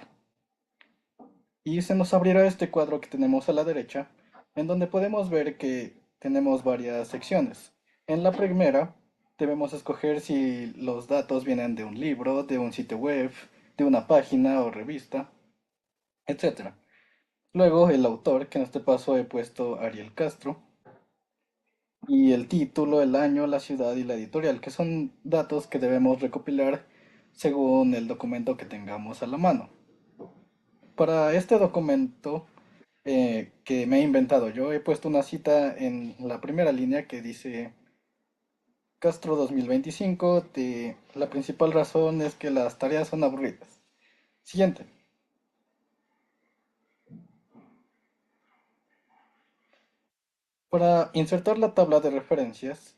Y se nos abrirá este cuadro que tenemos a la derecha, en donde podemos ver que tenemos varias secciones. En la primera debemos escoger si los datos vienen de un libro, de un sitio web, de una página o revista. etc. Luego el autor, que en este paso he puesto Ariel Castro, y el título, el año, la ciudad y la editorial, que son datos que debemos recopilar según el documento que tengamos a la mano. Para este documento que me he inventado yo, he puesto una cita en la primera línea que dice Castro 2025, la principal razón es que las tareas son aburridas. Siguiente. Para insertar la tabla de referencias,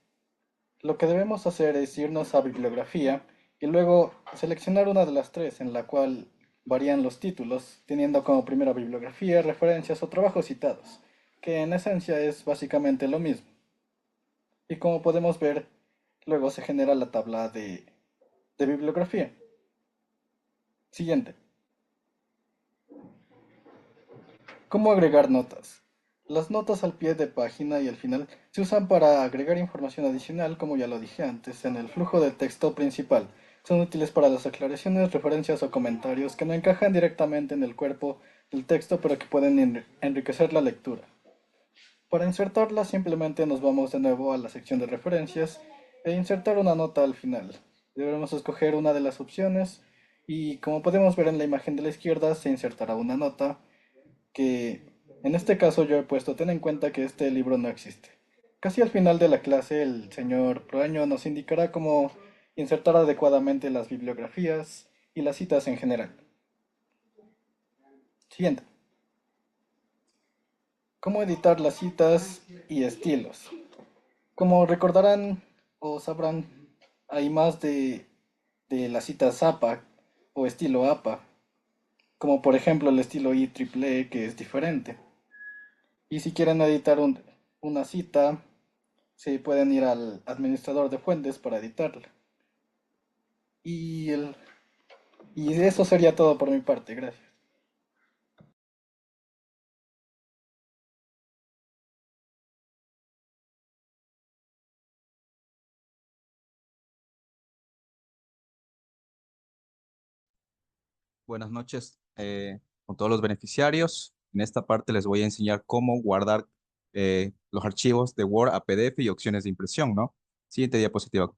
lo que debemos hacer es irnos a bibliografía y luego seleccionar una de las tres en la cual varían los títulos, teniendo como primera bibliografía, referencias o trabajos citados, que en esencia es básicamente lo mismo. Y como podemos ver, luego se genera la tabla de bibliografía. Siguiente. ¿Cómo agregar notas? Las notas al pie de página y al final se usan para agregar información adicional, como ya lo dije antes, en el flujo del texto principal. Son útiles para las aclaraciones, referencias o comentarios que no encajan directamente en el cuerpo del texto, pero que pueden enriquecer la lectura. Para insertarlas simplemente nos vamos de nuevo a la sección de referencias e insertar una nota al final. Deberemos escoger una de las opciones y como podemos ver en la imagen de la izquierda se insertará una nota que en este caso yo he puesto, ten en cuenta que este libro no existe. Casi al final de la clase el señor Proaño nos indicará cómo insertar adecuadamente las bibliografías y las citas en general. Siguiente. ¿Cómo editar las citas y estilos? Como recordarán o sabrán, hay más de las citas APA o estilo APA, como por ejemplo el estilo IEEE que es diferente. Y si quieren editar una cita, se pueden ir al administrador de fuentes para editarla. Y, y eso sería todo por mi parte, gracias. Buenas noches con todos los beneficiarios. En esta parte les voy a enseñar cómo guardar los archivos de Word a PDF y opciones de impresión, ¿no? Siguiente diapositiva.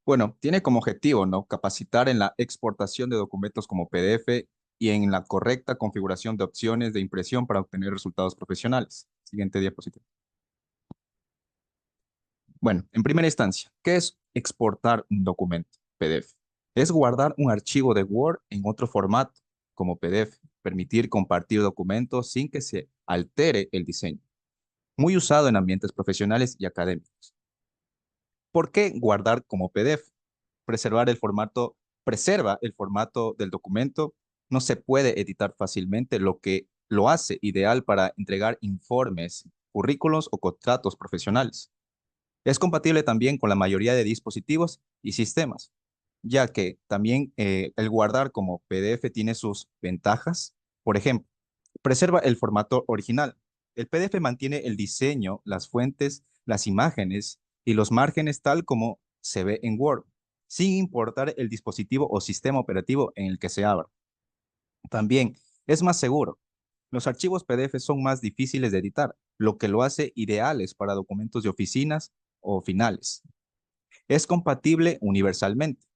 Bueno, tiene como objetivo, ¿no? Capacitar en la exportación de documentos como PDF y en la correcta configuración de opciones de impresión para obtener resultados profesionales. Siguiente diapositiva. Bueno, en primera instancia, ¿qué es exportar un documento PDF? Es guardar un archivo de Word en otro formato, como PDF, permitir compartir documentos sin que se altere el diseño. Muy usado en ambientes profesionales y académicos. ¿Por qué guardar como PDF? Preserva el formato del documento, no se puede editar fácilmente, lo que lo hace ideal para entregar informes, currículos o contratos profesionales. Es compatible también con la mayoría de dispositivos y sistemas, ya que también el guardar como PDF tiene sus ventajas. Por ejemplo, preserva el formato original. El PDF mantiene el diseño, las fuentes, las imágenes y los márgenes tal como se ve en Word, sin importar el dispositivo o sistema operativo en el que se abra. También es más seguro. Los archivos PDF son más difíciles de editar, lo que lo hace ideales para documentos de oficinas o finales. Es compatible universalmente.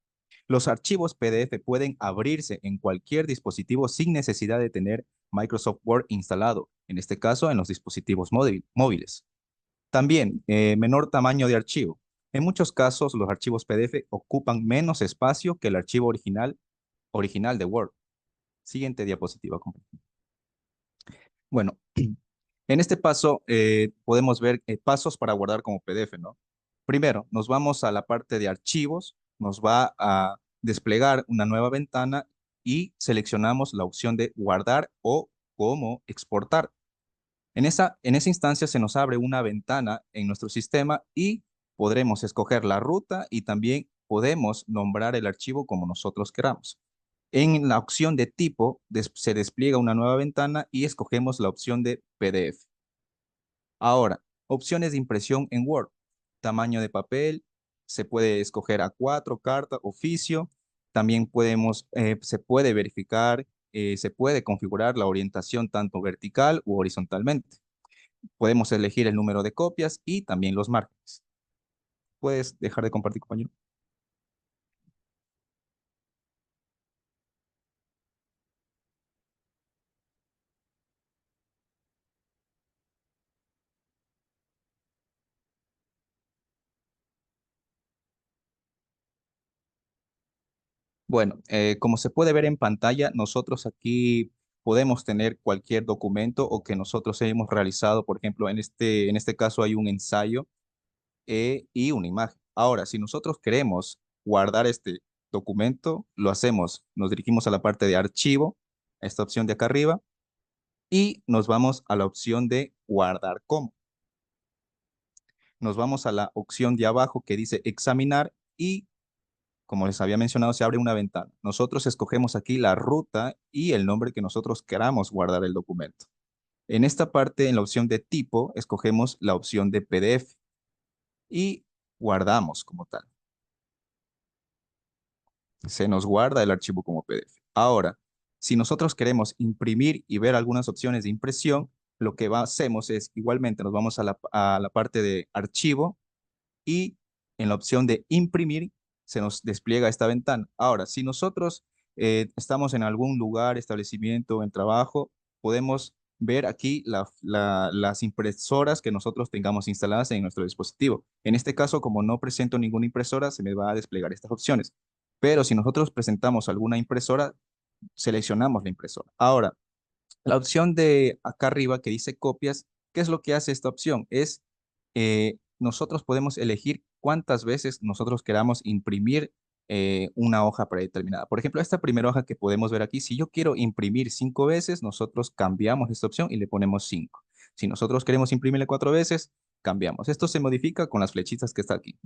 Los archivos PDF pueden abrirse en cualquier dispositivo sin necesidad de tener Microsoft Word instalado, en este caso en los dispositivos móviles. También, menor tamaño de archivo. En muchos casos, los archivos PDF ocupan menos espacio que el archivo original de Word. Siguiente diapositiva. Bueno, en este paso podemos ver pasos para guardar como PDF, ¿no? Primero, nos vamos a la parte de archivos, nos va a desplegar una nueva ventana y seleccionamos la opción de guardar o cómo exportar. En esa instancia se nos abre una ventana en nuestro sistema y podremos escoger la ruta y también podemos nombrar el archivo como nosotros queramos. En la opción de tipo se despliega una nueva ventana y escogemos la opción de PDF. Ahora, opciones de impresión en Word. Tamaño de papel, se puede escoger A4, carta, oficio. También se puede verificar se puede configurar la orientación tanto vertical u horizontalmente. Podemos elegir el número de copias y también los márgenes. Puedes dejar de compartir, compañero. Bueno, como se puede ver en pantalla, nosotros aquí podemos tener cualquier documento o que nosotros hemos realizado. Por ejemplo, en este caso hay un ensayo y una imagen. Ahora, si nosotros queremos guardar este documento, lo hacemos. Nos dirigimos a la parte de archivo, a esta opción de acá arriba, y nos vamos a la opción de guardar como. Nos vamos a la opción de abajo que dice examinar y, como les había mencionado, se abre una ventana. Nosotros escogemos aquí la ruta y el nombre que nosotros queramos guardar el documento. En esta parte, en la opción de tipo, escogemos la opción de PDF y guardamos como tal. Se nos guarda el archivo como PDF. Ahora, si nosotros queremos imprimir y ver algunas opciones de impresión, lo que hacemos es igualmente nos vamos a la parte de archivo y en la opción de imprimir se nos despliega esta ventana. Ahora, si nosotros estamos en algún lugar, establecimiento, en trabajo, podemos ver aquí las impresoras que nosotros tengamos instaladas en nuestro dispositivo. En este caso, como no presento ninguna impresora, se me va a desplegar estas opciones. Pero si nosotros presentamos alguna impresora, seleccionamos la impresora. Ahora, la opción de acá arriba que dice copias, ¿qué es lo que hace esta opción? Es nosotros podemos elegir cuántas veces nosotros queramos imprimir una hoja predeterminada. Por ejemplo, esta primera hoja que podemos ver aquí, si yo quiero imprimir 5 veces, nosotros cambiamos esta opción y le ponemos 5. Si nosotros queremos imprimirle 4 veces, cambiamos. Esto se modifica con las flechitas que está aquí.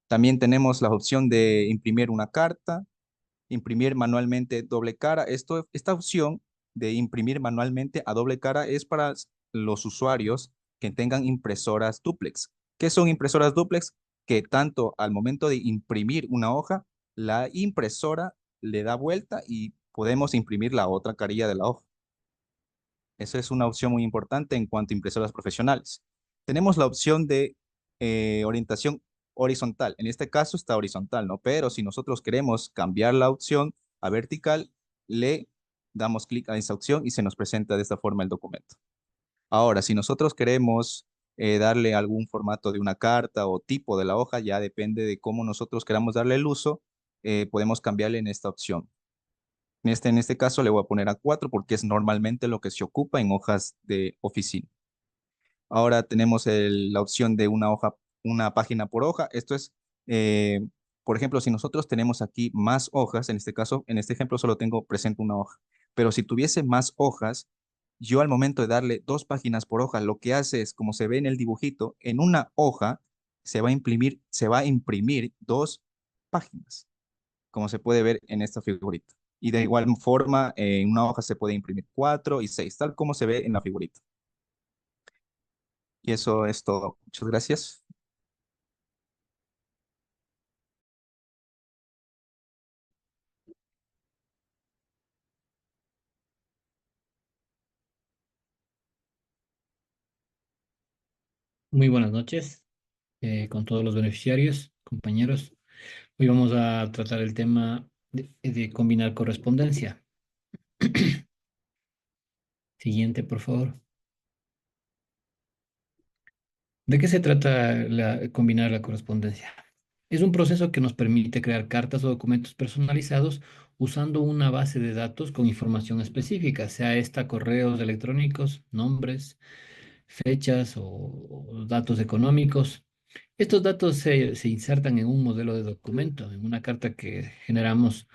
También tenemos la opción de imprimir una carta, imprimir manualmente doble cara. Esta opción de imprimir manualmente a doble cara es para los usuarios que tengan impresoras dúplex. ¿Qué son impresoras dúplex? Que tanto al momento de imprimir una hoja, la impresora le da vuelta y podemos imprimir la otra carilla de la hoja. Esa es una opción muy importante en cuanto a impresoras profesionales. Tenemos la opción de orientación horizontal. En este caso está horizontal, ¿no? Pero si nosotros queremos cambiar la opción a vertical, le damos clic a esa opción y se nos presenta de esta forma el documento. Ahora, si nosotros queremos darle algún formato de una carta o tipo de la hoja, ya depende de cómo nosotros queramos darle el uso, podemos cambiarle en esta opción. En este caso le voy a poner a 4 porque es normalmente lo que se ocupa en hojas de oficina. Ahora tenemos la opción de una hoja, una página por hoja. Esto es, eh, por ejemplo, si nosotros tenemos aquí más hojas, en este caso, en este ejemplo solo tengo presente una hoja, pero si tuviese más hojas, yo al momento de darle 2 páginas por hoja, lo que hace es, como se ve en el dibujito, en una hoja se va a imprimir 2 páginas, como se puede ver en esta figurita. Y de igual forma, en una hoja se puede imprimir 4 y 6, tal como se ve en la figurita. Y eso es todo. Muchas gracias. Muy buenas noches con todos los beneficiarios, compañeros. Hoy vamos a tratar el tema de combinar correspondencia. Siguiente, por favor. ¿De qué se trata combinar la correspondencia? Es un proceso que nos permite crear cartas o documentos personalizados usando una base de datos con información específica, sea esta correos electrónicos, nombres, fechas o datos económicos. Estos datos se insertan en un modelo de documento, en una carta que generamos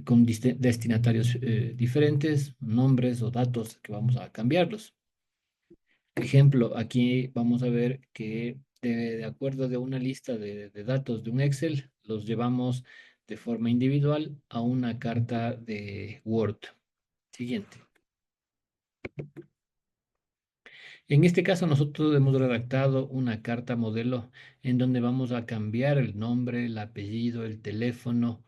con destinatarios diferentes, nombres o datos que vamos a cambiarlos. Ejemplo, aquí vamos a ver que de acuerdo de una lista de datos de un Excel, los llevamos de forma individual a una carta de Word. Siguiente. En este caso, nosotros hemos redactado una carta modelo en donde vamos a cambiar el nombre, el apellido, el teléfono,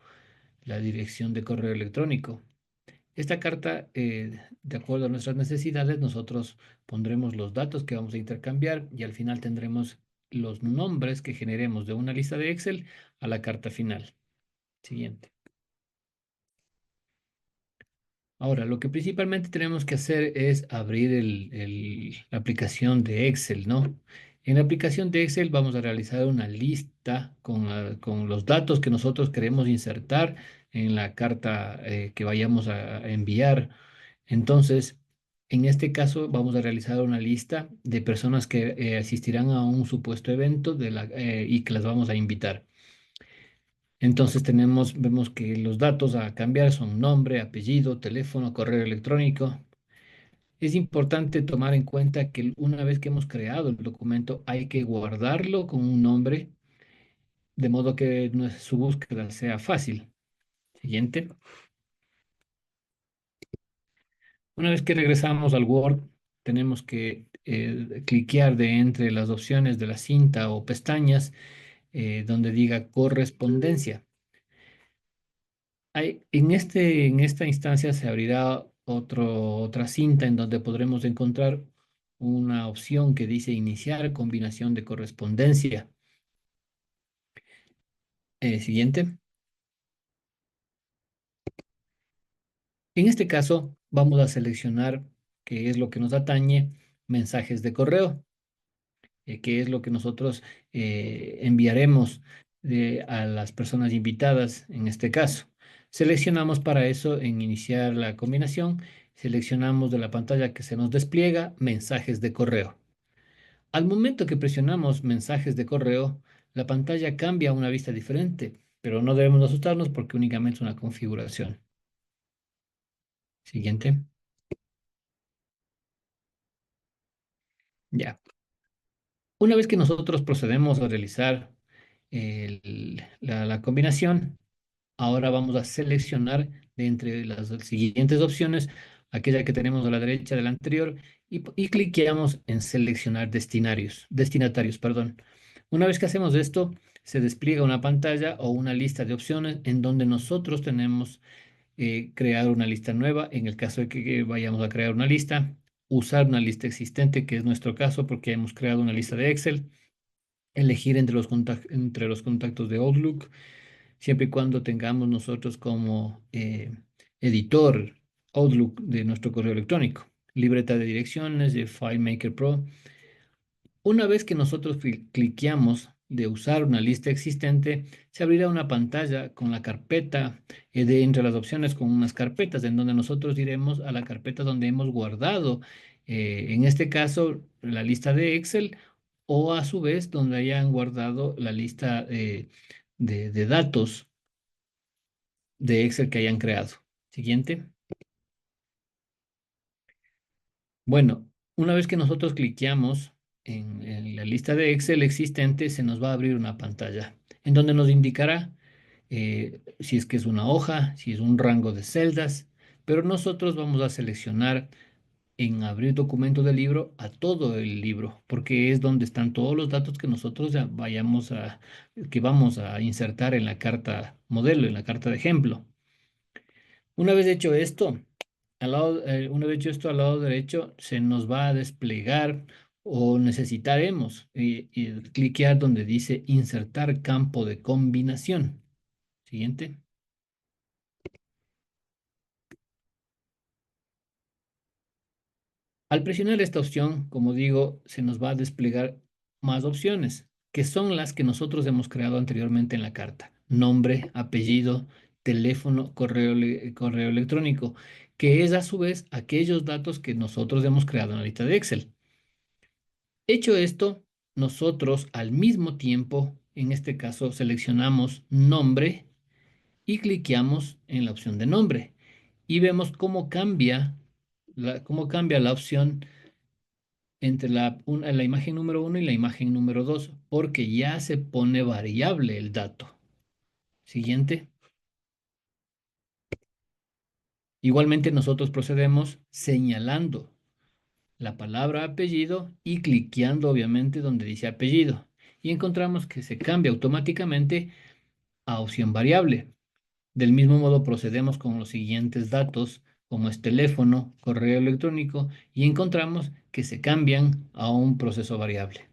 la dirección de correo electrónico. Esta carta, de acuerdo a nuestras necesidades, nosotros pondremos los datos que vamos a intercambiar y al final tendremos los nombres que generemos de una lista de Excel a la carta final. Siguiente. Ahora, lo que principalmente tenemos que hacer es abrir la aplicación de Excel, ¿no? En la aplicación de Excel vamos a realizar una lista con los datos que nosotros queremos insertar en la carta que vayamos a enviar. Entonces, en este caso vamos a realizar una lista de personas que asistirán a un supuesto evento y que las vamos a invitar. Entonces vemos que los datos a cambiar son nombre, apellido, teléfono, correo electrónico. Es importante tomar en cuenta que una vez que hemos creado el documento hay que guardarlo con un nombre, de modo que su búsqueda sea fácil. Siguiente. Una vez que regresamos al Word, tenemos que cliquear de entre las opciones de la cinta o pestañas donde diga correspondencia. En esta instancia se abrirá otra cinta en donde podremos encontrar una opción que dice iniciar combinación de correspondencia. Siguiente. En este caso, vamos a seleccionar, que es lo que nos atañe, mensajes de correo, que es lo que nosotros enviaremos a las personas invitadas en este caso. Seleccionamos para eso en iniciar la combinación, seleccionamos de la pantalla que se nos despliega mensajes de correo. Al momento que presionamos mensajes de correo, la pantalla cambia a una vista diferente, pero no debemos asustarnos porque únicamente es una configuración. Siguiente. Ya. Una vez que nosotros procedemos a realizar la combinación, ahora vamos a seleccionar de entre las siguientes opciones aquella que tenemos a la derecha de la anterior y cliqueamos en seleccionar destinatarios, perdón. Una vez que hacemos esto, se despliega una pantalla o una lista de opciones en donde nosotros tenemos crear una lista nueva en el caso de que vayamos a crear una lista, usar una lista existente, que es nuestro caso porque hemos creado una lista de Excel, elegir entre los contactos de Outlook, siempre y cuando tengamos nosotros como editor Outlook de nuestro correo electrónico, libreta de direcciones de FileMaker Pro. Una vez que nosotros cliqueamos de usar una lista existente, se abrirá una pantalla con la carpeta entre las opciones con unas carpetas en donde nosotros iremos a la carpeta donde hemos guardado, en este caso, la lista de Excel o a su vez donde hayan guardado la lista de datos de Excel que hayan creado. Siguiente. Bueno, una vez que nosotros cliqueamos en la lista de Excel existente, se nos va a abrir una pantalla en donde nos indicará si es que es una hoja, si es un rango de celdas, pero nosotros vamos a seleccionar en abrir documento del libro a todo el libro, porque es donde están todos los datos que nosotros que vamos a insertar en la carta modelo, en la carta de ejemplo. Una vez hecho esto, al lado derecho se nos va a desplegar o necesitaremos cliquear donde dice insertar campo de combinación. Siguiente. Al presionar esta opción, como digo, se nos va a desplegar más opciones, que son las que nosotros hemos creado anteriormente en la carta. Nombre, apellido, teléfono, correo electrónico, que es a su vez aquellos datos que nosotros hemos creado en la lista de Excel. Hecho esto, nosotros al mismo tiempo, en este caso, seleccionamos nombre y cliqueamos en la opción de nombre y vemos cómo cambia la opción entre la imagen número 1 y la imagen número 2, porque ya se pone variable el dato. Siguiente. Igualmente nosotros procedemos señalando la palabra apellido y cliqueando obviamente donde dice apellido. Y encontramos que se cambia automáticamente a opción variable. Del mismo modo, procedemos con los siguientes datos, como es teléfono, correo electrónico, y encontramos que se cambian a un proceso variable.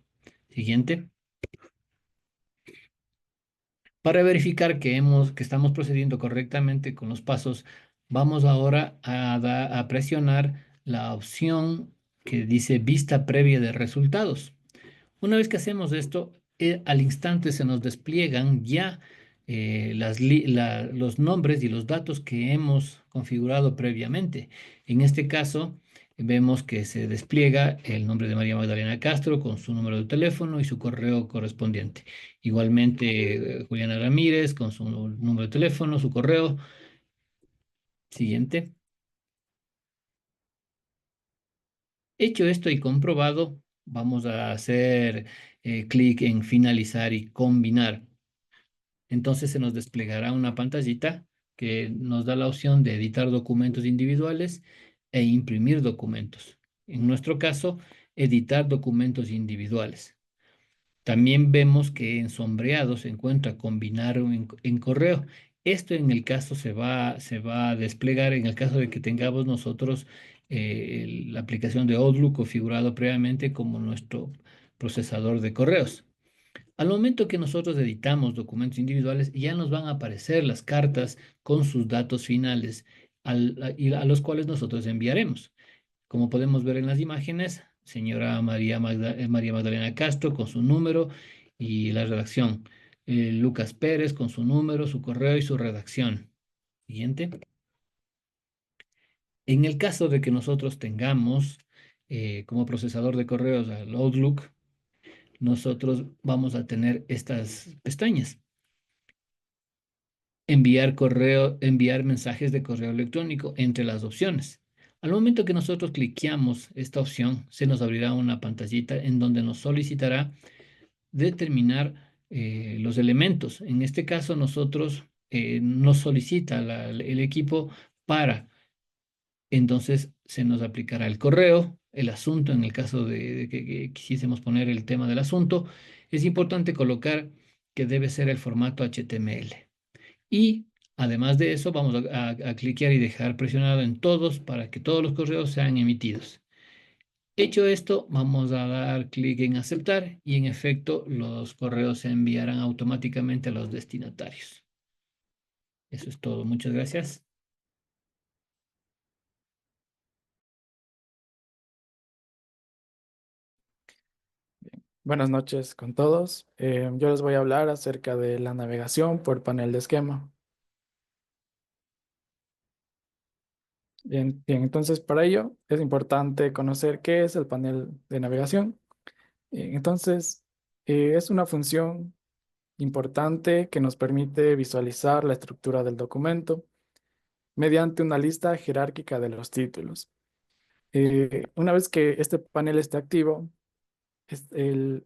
Siguiente. Para verificar que estamos procediendo correctamente con los pasos, vamos ahora a presionar la opción que dice vista previa de resultados. Una vez que hacemos esto, al instante se nos despliegan ya los nombres y los datos que hemos configurado previamente. En este caso, vemos que se despliega el nombre de María Magdalena Castro con su número de teléfono y su correo correspondiente. Igualmente, Juliana Ramírez con su número de teléfono, su correo. Siguiente. Hecho esto y comprobado, vamos a hacer clic en finalizar y combinar. Entonces se nos desplegará una pantallita que nos da la opción de editar documentos individuales e imprimir documentos. En nuestro caso, editar documentos individuales. También vemos que en sombreado se encuentra combinar en correo. Esto en el caso se va a desplegar en el caso de que tengamos nosotros la aplicación de Outlook configurado previamente como nuestro procesador de correos. Al momento que nosotros editamos documentos individuales, ya nos van a aparecer las cartas con sus datos finales y a los cuales nosotros enviaremos. Como podemos ver en las imágenes, señora María Magdalena Castro con su número y la redacción. Lucas Pérez con su número, su correo y su redacción. Siguiente. En el caso de que nosotros tengamos como procesador de correos al Outlook, nosotros vamos a tener estas pestañas. Enviar correo, enviar mensajes de correo electrónico entre las opciones. Al momento que nosotros cliqueamos esta opción, se nos abrirá una pantallita en donde nos solicitará determinar los elementos. En este caso, nosotros nos solicita el equipo para, entonces se nos aplicará el correo, el asunto, en el caso de que quisiésemos poner el tema del asunto, es importante colocar que debe ser el formato HTML. Y además de eso, vamos a cliquear y dejar presionado en todos para que todos los correos sean emitidos. Hecho esto, vamos a dar clic en aceptar y en efecto los correos se enviarán automáticamente a los destinatarios. Eso es todo. Muchas gracias. Buenas noches con todos. Yo les voy a hablar acerca de la navegación por panel de esquema. Bien, entonces para ello es importante conocer qué es el panel de navegación. Entonces, es una función importante que nos permite visualizar la estructura del documento mediante una lista jerárquica de los títulos. Una vez que este panel esté activo,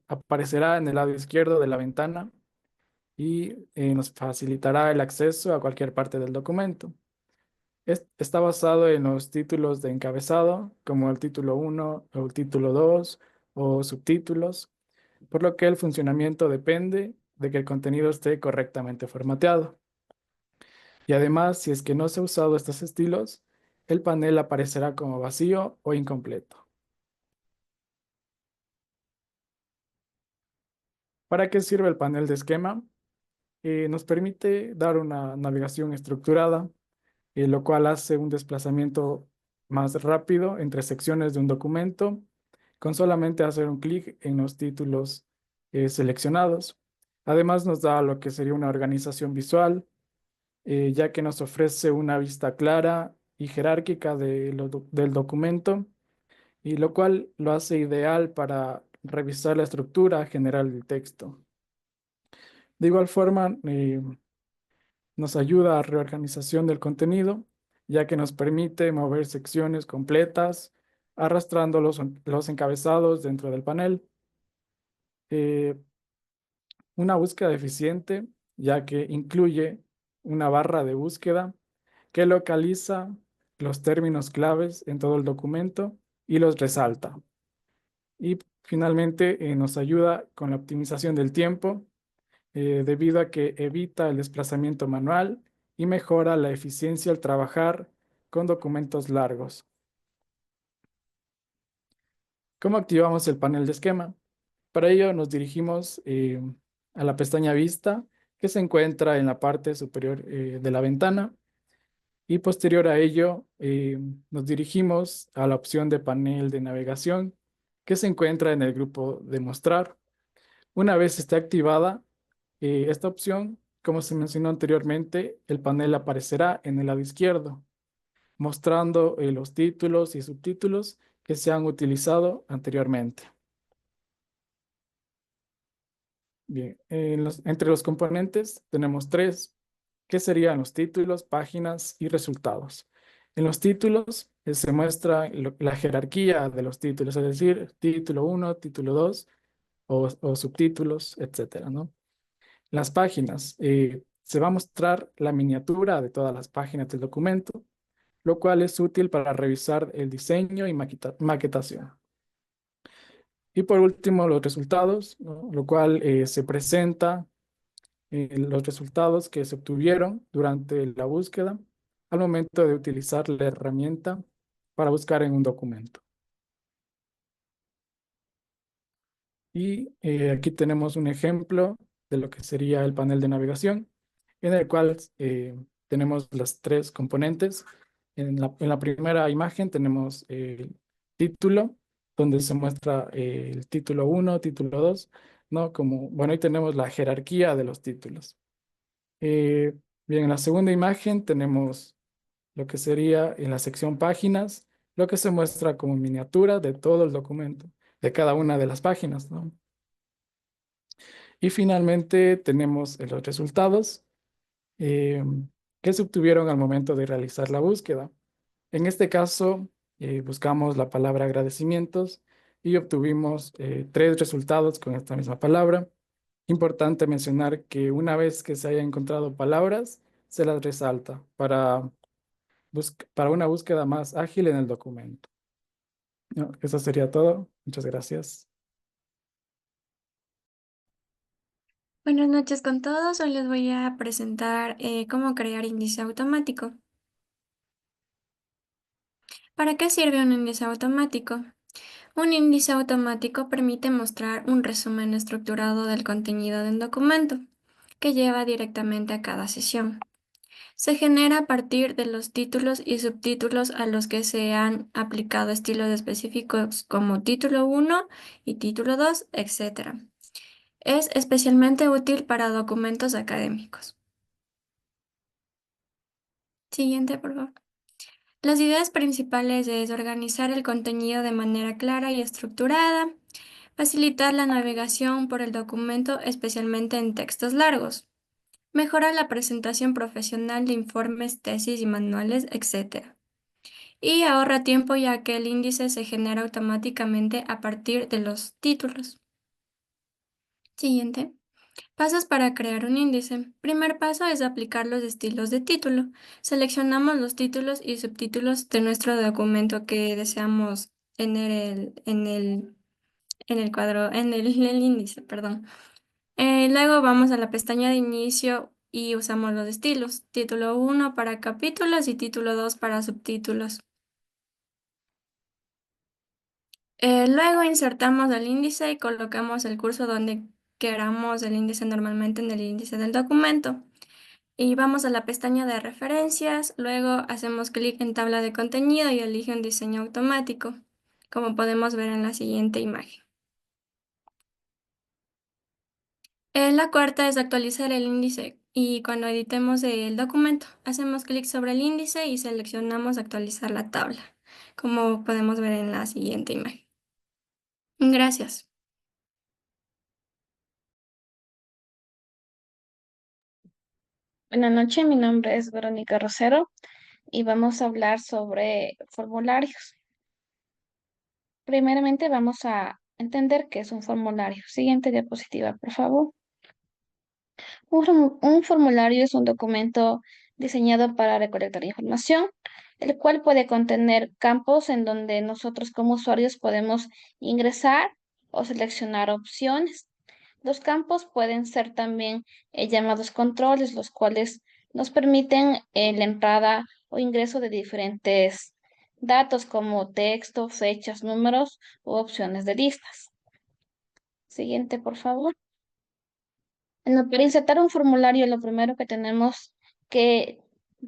aparecerá en el lado izquierdo de la ventana y nos facilitará el acceso a cualquier parte del documento. Está basado en los títulos de encabezado, como el título 1 o el título 2 o subtítulos, por lo que el funcionamiento depende de que el contenido esté correctamente formateado. Y además, si es que no se ha usado estos estilos, el panel aparecerá como vacío o incompleto. ¿Para qué sirve el panel de esquema? Nos permite dar una navegación estructurada, lo cual hace un desplazamiento más rápido entre secciones de un documento con solamente hacer un clic en los títulos seleccionados. Además nos da lo que sería una organización visual, ya que nos ofrece una vista clara y jerárquica del documento, y lo cual lo hace ideal para revisar la estructura general del texto. De igual forma, nos ayuda a reorganización del contenido, ya que nos permite mover secciones completas, arrastrando los encabezados dentro del panel. Una búsqueda eficiente, ya que incluye una barra de búsqueda que localiza los términos claves en todo el documento y los resalta. Y finalmente nos ayuda con la optimización del tiempo, debido a que evita el desplazamiento manual y mejora la eficiencia al trabajar con documentos largos. ¿Cómo activamos el panel de esquema? Para ello nos dirigimos a la pestaña Vista, que se encuentra en la parte superior de la ventana, y posterior a ello nos dirigimos a la opción de panel de navegación, que se encuentra en el grupo de mostrar. Una vez esté activada esta opción, como se mencionó anteriormente, el panel aparecerá en el lado izquierdo, mostrando los títulos y subtítulos que se han utilizado anteriormente. Bien, entre los componentes tenemos tres, que serían los títulos, páginas y resultados. En los títulos se muestra la jerarquía de los títulos, es decir, título 1, título 2 o subtítulos, etcétera, ¿no? Las páginas, se va a mostrar la miniatura de todas las páginas del documento, lo cual es útil para revisar el diseño y maquetación. Y por último, los resultados, ¿no? Lo cual se presenta los resultados que se obtuvieron durante la búsqueda al momento de utilizar la herramienta para buscar en un documento. Y aquí tenemos un ejemplo de lo que sería el panel de navegación, en el cual tenemos las tres componentes. En la primera imagen tenemos el título, donde se muestra el título 1, título 2, ¿no? Como, bueno, ahí tenemos la jerarquía de los títulos. Bien, en la segunda imagen tenemos lo que sería en la sección páginas, lo que se muestra como miniatura de todo el documento, de cada una de las páginas, ¿no? Y finalmente tenemos los resultados que se obtuvieron al momento de realizar la búsqueda. En este caso, buscamos la palabra agradecimientos y obtuvimos 3 resultados con esta misma palabra. Importante mencionar que una vez que se hayan encontrado palabras, se las resalta para una búsqueda más ágil en el documento. No, eso sería todo. Muchas gracias. Buenas noches con todos. Hoy les voy a presentar cómo crear índice automático. ¿Para qué sirve un índice automático? Un índice automático permite mostrar un resumen estructurado del contenido de un documento que lleva directamente a cada sesión. Se genera a partir de los títulos y subtítulos a los que se han aplicado estilos específicos como título 1 y título 2, etc. Es especialmente útil para documentos académicos. Siguiente, por favor. Las ideas principales es organizar el contenido de manera clara y estructurada, facilitar la navegación por el documento, especialmente en textos largos, mejora la presentación profesional de informes, tesis y manuales, etc. Y ahorra tiempo ya que el índice se genera automáticamente a partir de los títulos. Siguiente. Pasos para crear un índice. Primer paso es aplicar los estilos de título. Seleccionamos los títulos y subtítulos de nuestro documento que deseamos tener en el cuadro, el índice, perdón. Luego vamos a la pestaña de inicio y usamos los estilos. Título 1 para capítulos y título 2 para subtítulos. Luego insertamos el índice y colocamos el curso donde queramos el índice, normalmente en el índice del documento. Y vamos a la pestaña de referencias, luego hacemos clic en tabla de contenido y elige un diseño automático, como podemos ver en la siguiente imagen. La cuarta es actualizar el índice y cuando editemos el documento, hacemos clic sobre el índice y seleccionamos actualizar la tabla, como podemos ver en la siguiente imagen. Gracias. Buenas noches, mi nombre es Verónica Rosero y vamos a hablar sobre formularios. Primeramente vamos a entender qué es un formulario. Siguiente diapositiva, por favor. Un formulario es un documento diseñado para recolectar información, el cual puede contener campos en donde nosotros como usuarios podemos ingresar o seleccionar opciones. Los campos pueden ser también llamados controles, los cuales nos permiten la entrada o ingreso de diferentes datos como texto, fechas, números u opciones de listas. Siguiente, por favor. Para insertar un formulario, lo primero que tenemos que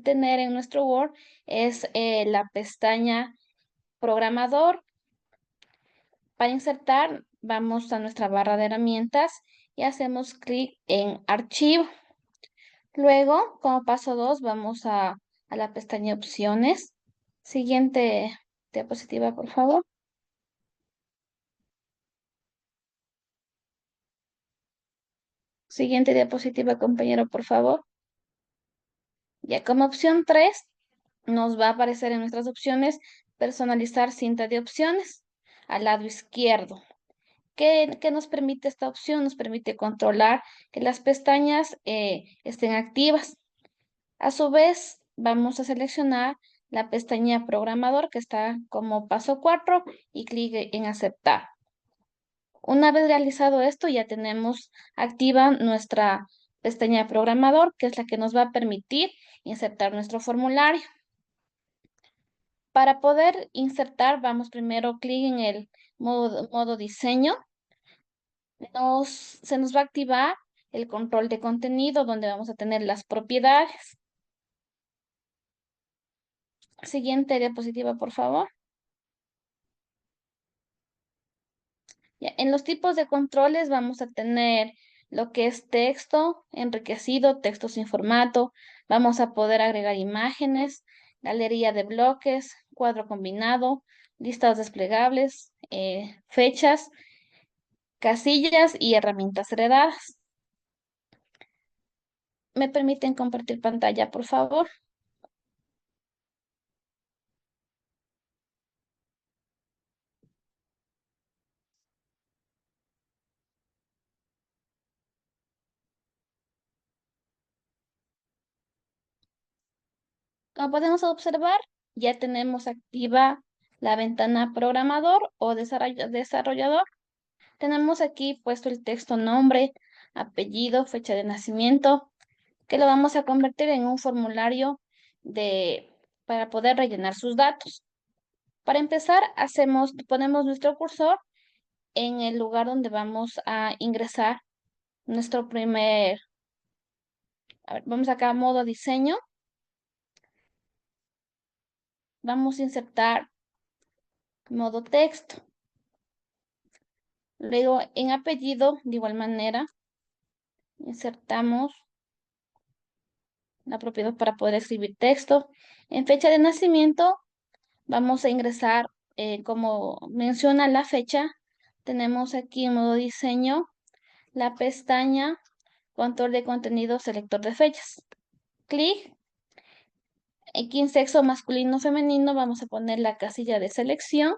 tener en nuestro Word es la pestaña Programador. Para insertar, vamos a nuestra barra de herramientas y hacemos clic en Archivo. Luego, como paso 2, vamos a la pestaña Opciones. Siguiente diapositiva, por favor. Siguiente diapositiva, compañero, por favor. Ya como opción 3, nos va a aparecer en nuestras opciones personalizar cinta de opciones al lado izquierdo. ¿Qué nos permite esta opción? Nos permite controlar que las pestañas estén activas. A su vez, vamos a seleccionar la pestaña Programador que está como paso 4 y clic en Aceptar. Una vez realizado esto, ya tenemos activa nuestra pestaña Programador, que es la que nos va a permitir insertar nuestro formulario. Para poder insertar, vamos primero clic en el modo diseño. Se nos va a activar el control de contenido, donde vamos a tener las propiedades. Siguiente diapositiva, por favor. Ya, en los tipos de controles vamos a tener lo que es texto enriquecido, texto sin formato. Vamos a poder agregar imágenes, galería de bloques, cuadro combinado, listados desplegables, fechas, casillas y herramientas heredadas. ¿Me permiten compartir pantalla, por favor? Como podemos observar, ya tenemos activa la ventana programador o desarrollador. Tenemos aquí puesto el texto nombre, apellido, fecha de nacimiento, que lo vamos a convertir en un formulario para poder rellenar sus datos. Para empezar, ponemos nuestro cursor en el lugar donde vamos a ingresar nuestro primer... vamos acá a modo diseño. Vamos a insertar modo texto. Luego en apellido, de igual manera, insertamos la propiedad para poder escribir texto. En fecha de nacimiento, vamos a ingresar, como menciona la fecha, tenemos aquí en modo diseño la pestaña control de contenido, selector de fechas. Clic. Aquí en sexo masculino o femenino vamos a poner la casilla de selección.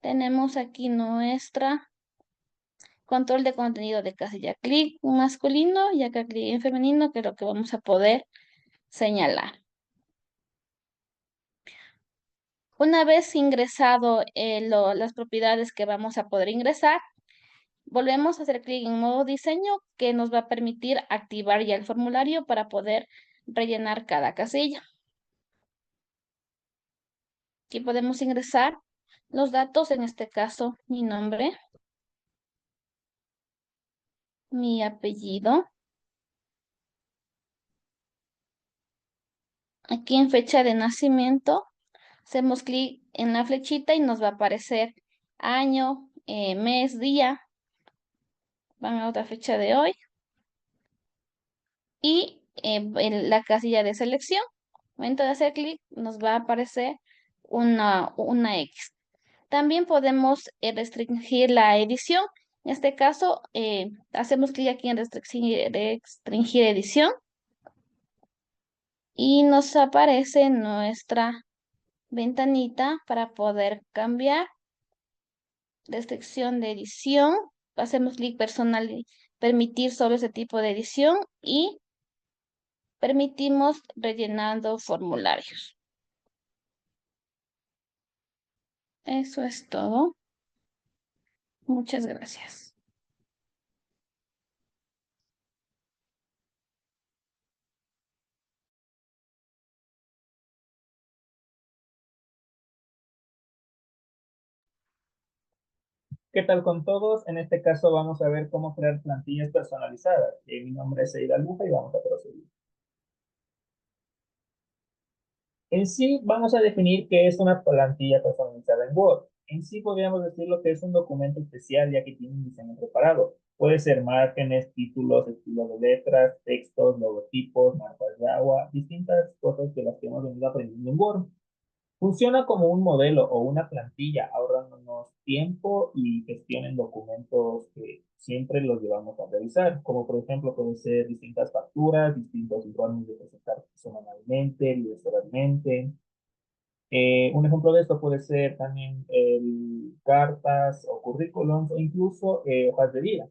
Tenemos aquí nuestra control de contenido de casilla. Clic en masculino y acá clic en femenino, que es lo que vamos a poder señalar. Una vez ingresado las propiedades que vamos a poder ingresar, volvemos a hacer clic en modo diseño, que nos va a permitir activar ya el formulario para poder rellenar cada casilla. Aquí podemos ingresar los datos, en este caso mi nombre, mi apellido. Aquí en fecha de nacimiento, hacemos clic en la flechita y nos va a aparecer año, mes, día. Van a otra fecha de hoy. Y en la casilla de selección, al momento de hacer clic, nos va a aparecer una X. También podemos restringir la edición. En este caso, hacemos clic aquí en restringir edición. Y nos aparece nuestra ventanita para poder cambiar. Restricción de edición. Hacemos clic personal y permitir solo ese tipo de edición y permitimos rellenando formularios. Eso es todo. Muchas gracias. ¿Qué tal con todos? En este caso vamos a ver cómo crear plantillas personalizadas. Mi nombre es Eida Albuja y vamos a proceder. En sí, vamos a definir qué es una plantilla personalizada en Word. En sí, podríamos decir lo que es un documento especial, ya que tiene un diseño preparado. Puede ser márgenes, títulos, estilo de letras, textos, logotipos, marcas de agua, distintas cosas de las que hemos venido aprendiendo en Word. Funciona como un modelo o una plantilla, ahorrándonos tiempo y gestión en documentos que siempre los llevamos a revisar, como por ejemplo pueden ser distintas facturas, distintos informes de presentar semanalmente, bimestralmente. Un ejemplo de esto puede ser también cartas o currículums o incluso hojas de vida.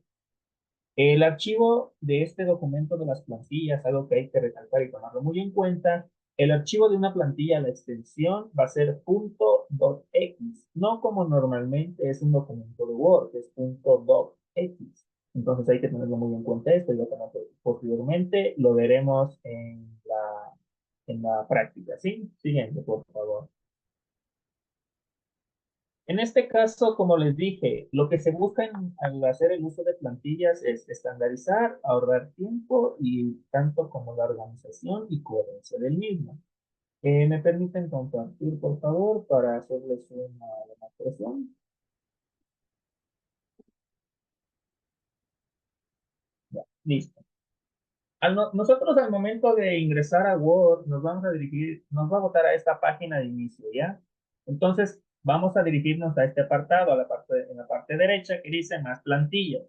El archivo de este documento de las plantillas, algo que hay que recalcar y tomarlo muy en cuenta, el archivo de una plantilla, la extensión va a ser .docx, no como normalmente es un documento de Word, que es .docx. Entonces hay que tenerlo muy en cuenta esto y posteriormente lo veremos en la práctica, ¿sí? Siguiente, por favor. En este caso, como les dije, lo que se busca al hacer el uso de plantillas es estandarizar, ahorrar tiempo y tanto como la organización y coherencia del mismo. ¿Me permiten compartir, por favor, para hacerles una demostración? Ya, listo. Nosotros al momento de ingresar a Word nos vamos a dirigir, nos va a botar a esta página de inicio, ¿ya? Entonces vamos a dirigirnos a este apartado, en la parte derecha que dice más plantillas.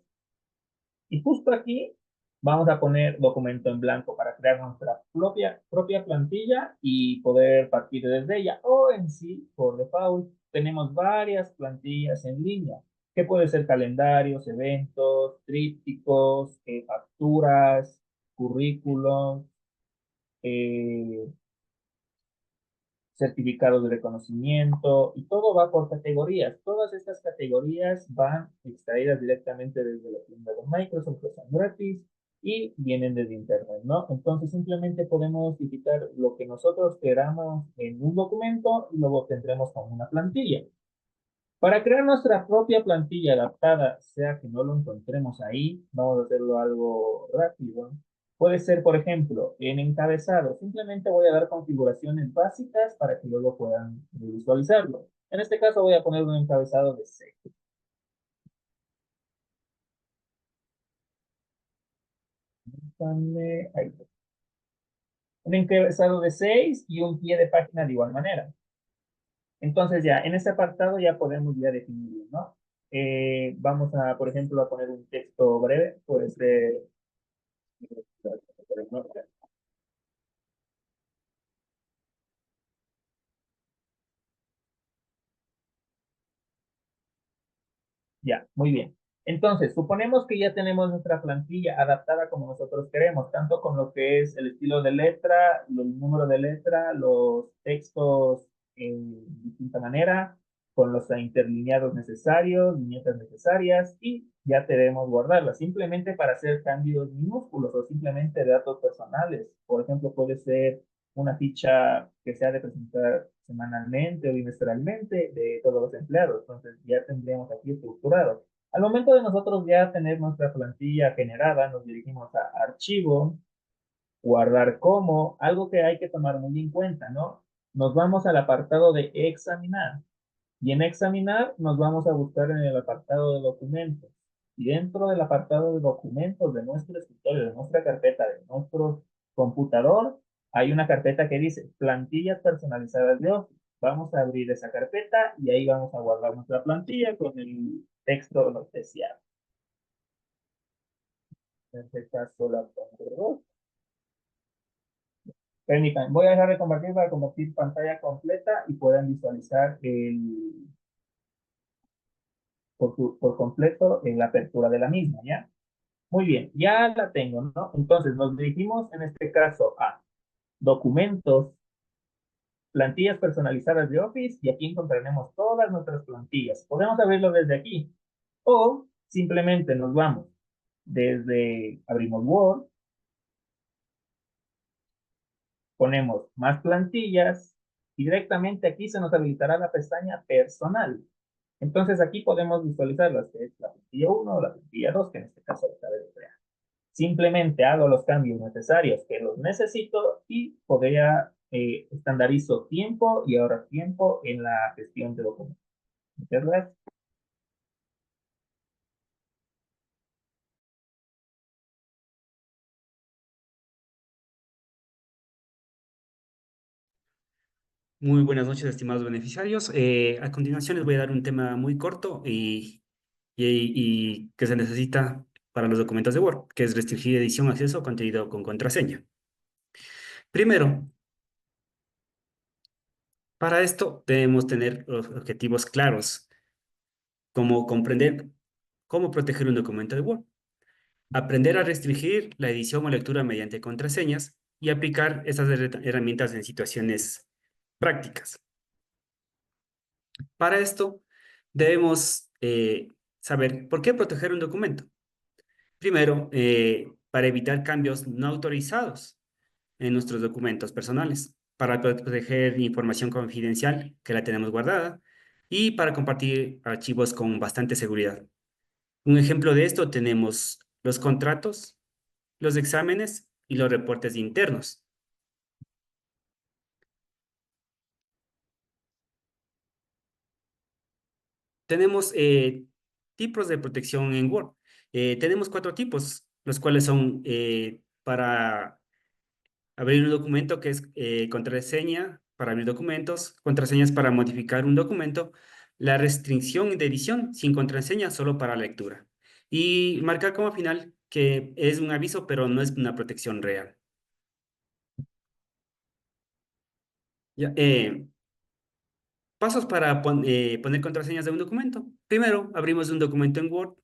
Y justo aquí vamos a poner documento en blanco para crear nuestra propia plantilla y poder partir desde ella. O en sí, por default, tenemos varias plantillas en línea, que pueden ser calendarios, eventos, trípticos, facturas, currículums, eh, certificados de reconocimiento, y todo va por categorías. Todas estas categorías van extraídas directamente desde la tienda de Microsoft, que son gratis, y vienen desde Internet, ¿no? Entonces simplemente podemos digitar lo que nosotros queramos en un documento y luego tendremos como una plantilla. Para crear nuestra propia plantilla adaptada, sea que no lo encontremos ahí, vamos a hacerlo algo rápido. Puede ser, por ejemplo, en encabezado. Simplemente voy a dar configuraciones básicas para que luego puedan visualizarlo. En este caso voy a poner un encabezado de 6. Ahí. Un encabezado de 6 y un pie de página de igual manera. Entonces ya, en este apartado ya podemos ya definirlo, ¿no? Vamos a, por ejemplo, a poner un texto breve, puede ser... Ya, muy bien. Entonces, suponemos que ya tenemos nuestra plantilla adaptada como nosotros queremos, tanto con lo que es el estilo de letra, los números de letra, los textos en distinta manera, con los interlineados necesarios, viñetas necesarias, y ya debemos guardarlas, simplemente para hacer cambios minúsculos o simplemente datos personales. Por ejemplo, puede ser una ficha que se ha de presentar semanalmente o bimestralmente de todos los empleados. Entonces ya tendríamos aquí estructurado. Al momento de nosotros ya tener nuestra plantilla generada, nos dirigimos a archivo, guardar como, algo que hay que tomar muy en cuenta, ¿no? Nos vamos al apartado de examinar. Y en examinar nos vamos a buscar en el apartado de documentos. Y dentro del apartado de documentos de nuestro escritorio, de nuestra carpeta, de nuestro computador, hay una carpeta que dice plantillas personalizadas de Office. Vamos a abrir esa carpeta y ahí vamos a guardar nuestra plantilla con el texto lo deseado. En este caso la pongo. Permítanme, voy a dejar de compartir para compartir pantalla completa y puedan visualizar por completo en la apertura de la misma, ¿ya? Muy bien, ya la tengo, ¿no? Entonces nos dirigimos en este caso a documentos, plantillas personalizadas de Office, y aquí encontraremos todas nuestras plantillas. Podemos abrirlo desde aquí o simplemente nos vamos abrimos Word, ponemos más plantillas y directamente aquí se nos habilitará la pestaña personal. Entonces aquí podemos visualizar las que es la plantilla 1 o la plantilla 2, que en este caso acabé de crear. Simplemente hago los cambios necesarios que los necesito y podría estandarizo tiempo y ahorro tiempo en la gestión de documentos. Muchas gracias. Muy buenas noches, estimados beneficiarios. A continuación les voy a dar un tema muy corto y que se necesita para los documentos de Word, que es restringir edición, acceso a contenido con contraseña. Primero, para esto debemos tener los objetivos claros, como comprender cómo proteger un documento de Word, aprender a restringir la edición o lectura mediante contraseñas y aplicar estas herramientas en situaciones prácticas. Para esto, debemos saber por qué proteger un documento. Primero, para evitar cambios no autorizados en nuestros documentos personales, para proteger información confidencial que la tenemos guardada y para compartir archivos con bastante seguridad. Un ejemplo de esto tenemos los contratos, los exámenes y los reportes internos. Tenemos tipos de protección en Word. Tenemos 4 tipos, los cuales son para abrir un documento, que es contraseña para abrir documentos, contraseñas para modificar un documento, la restricción de edición sin contraseña solo para lectura. Y marcar como final que es un aviso, pero no es una protección real. Ya, pasos para poner contraseñas de un documento. Primero, abrimos un documento en Word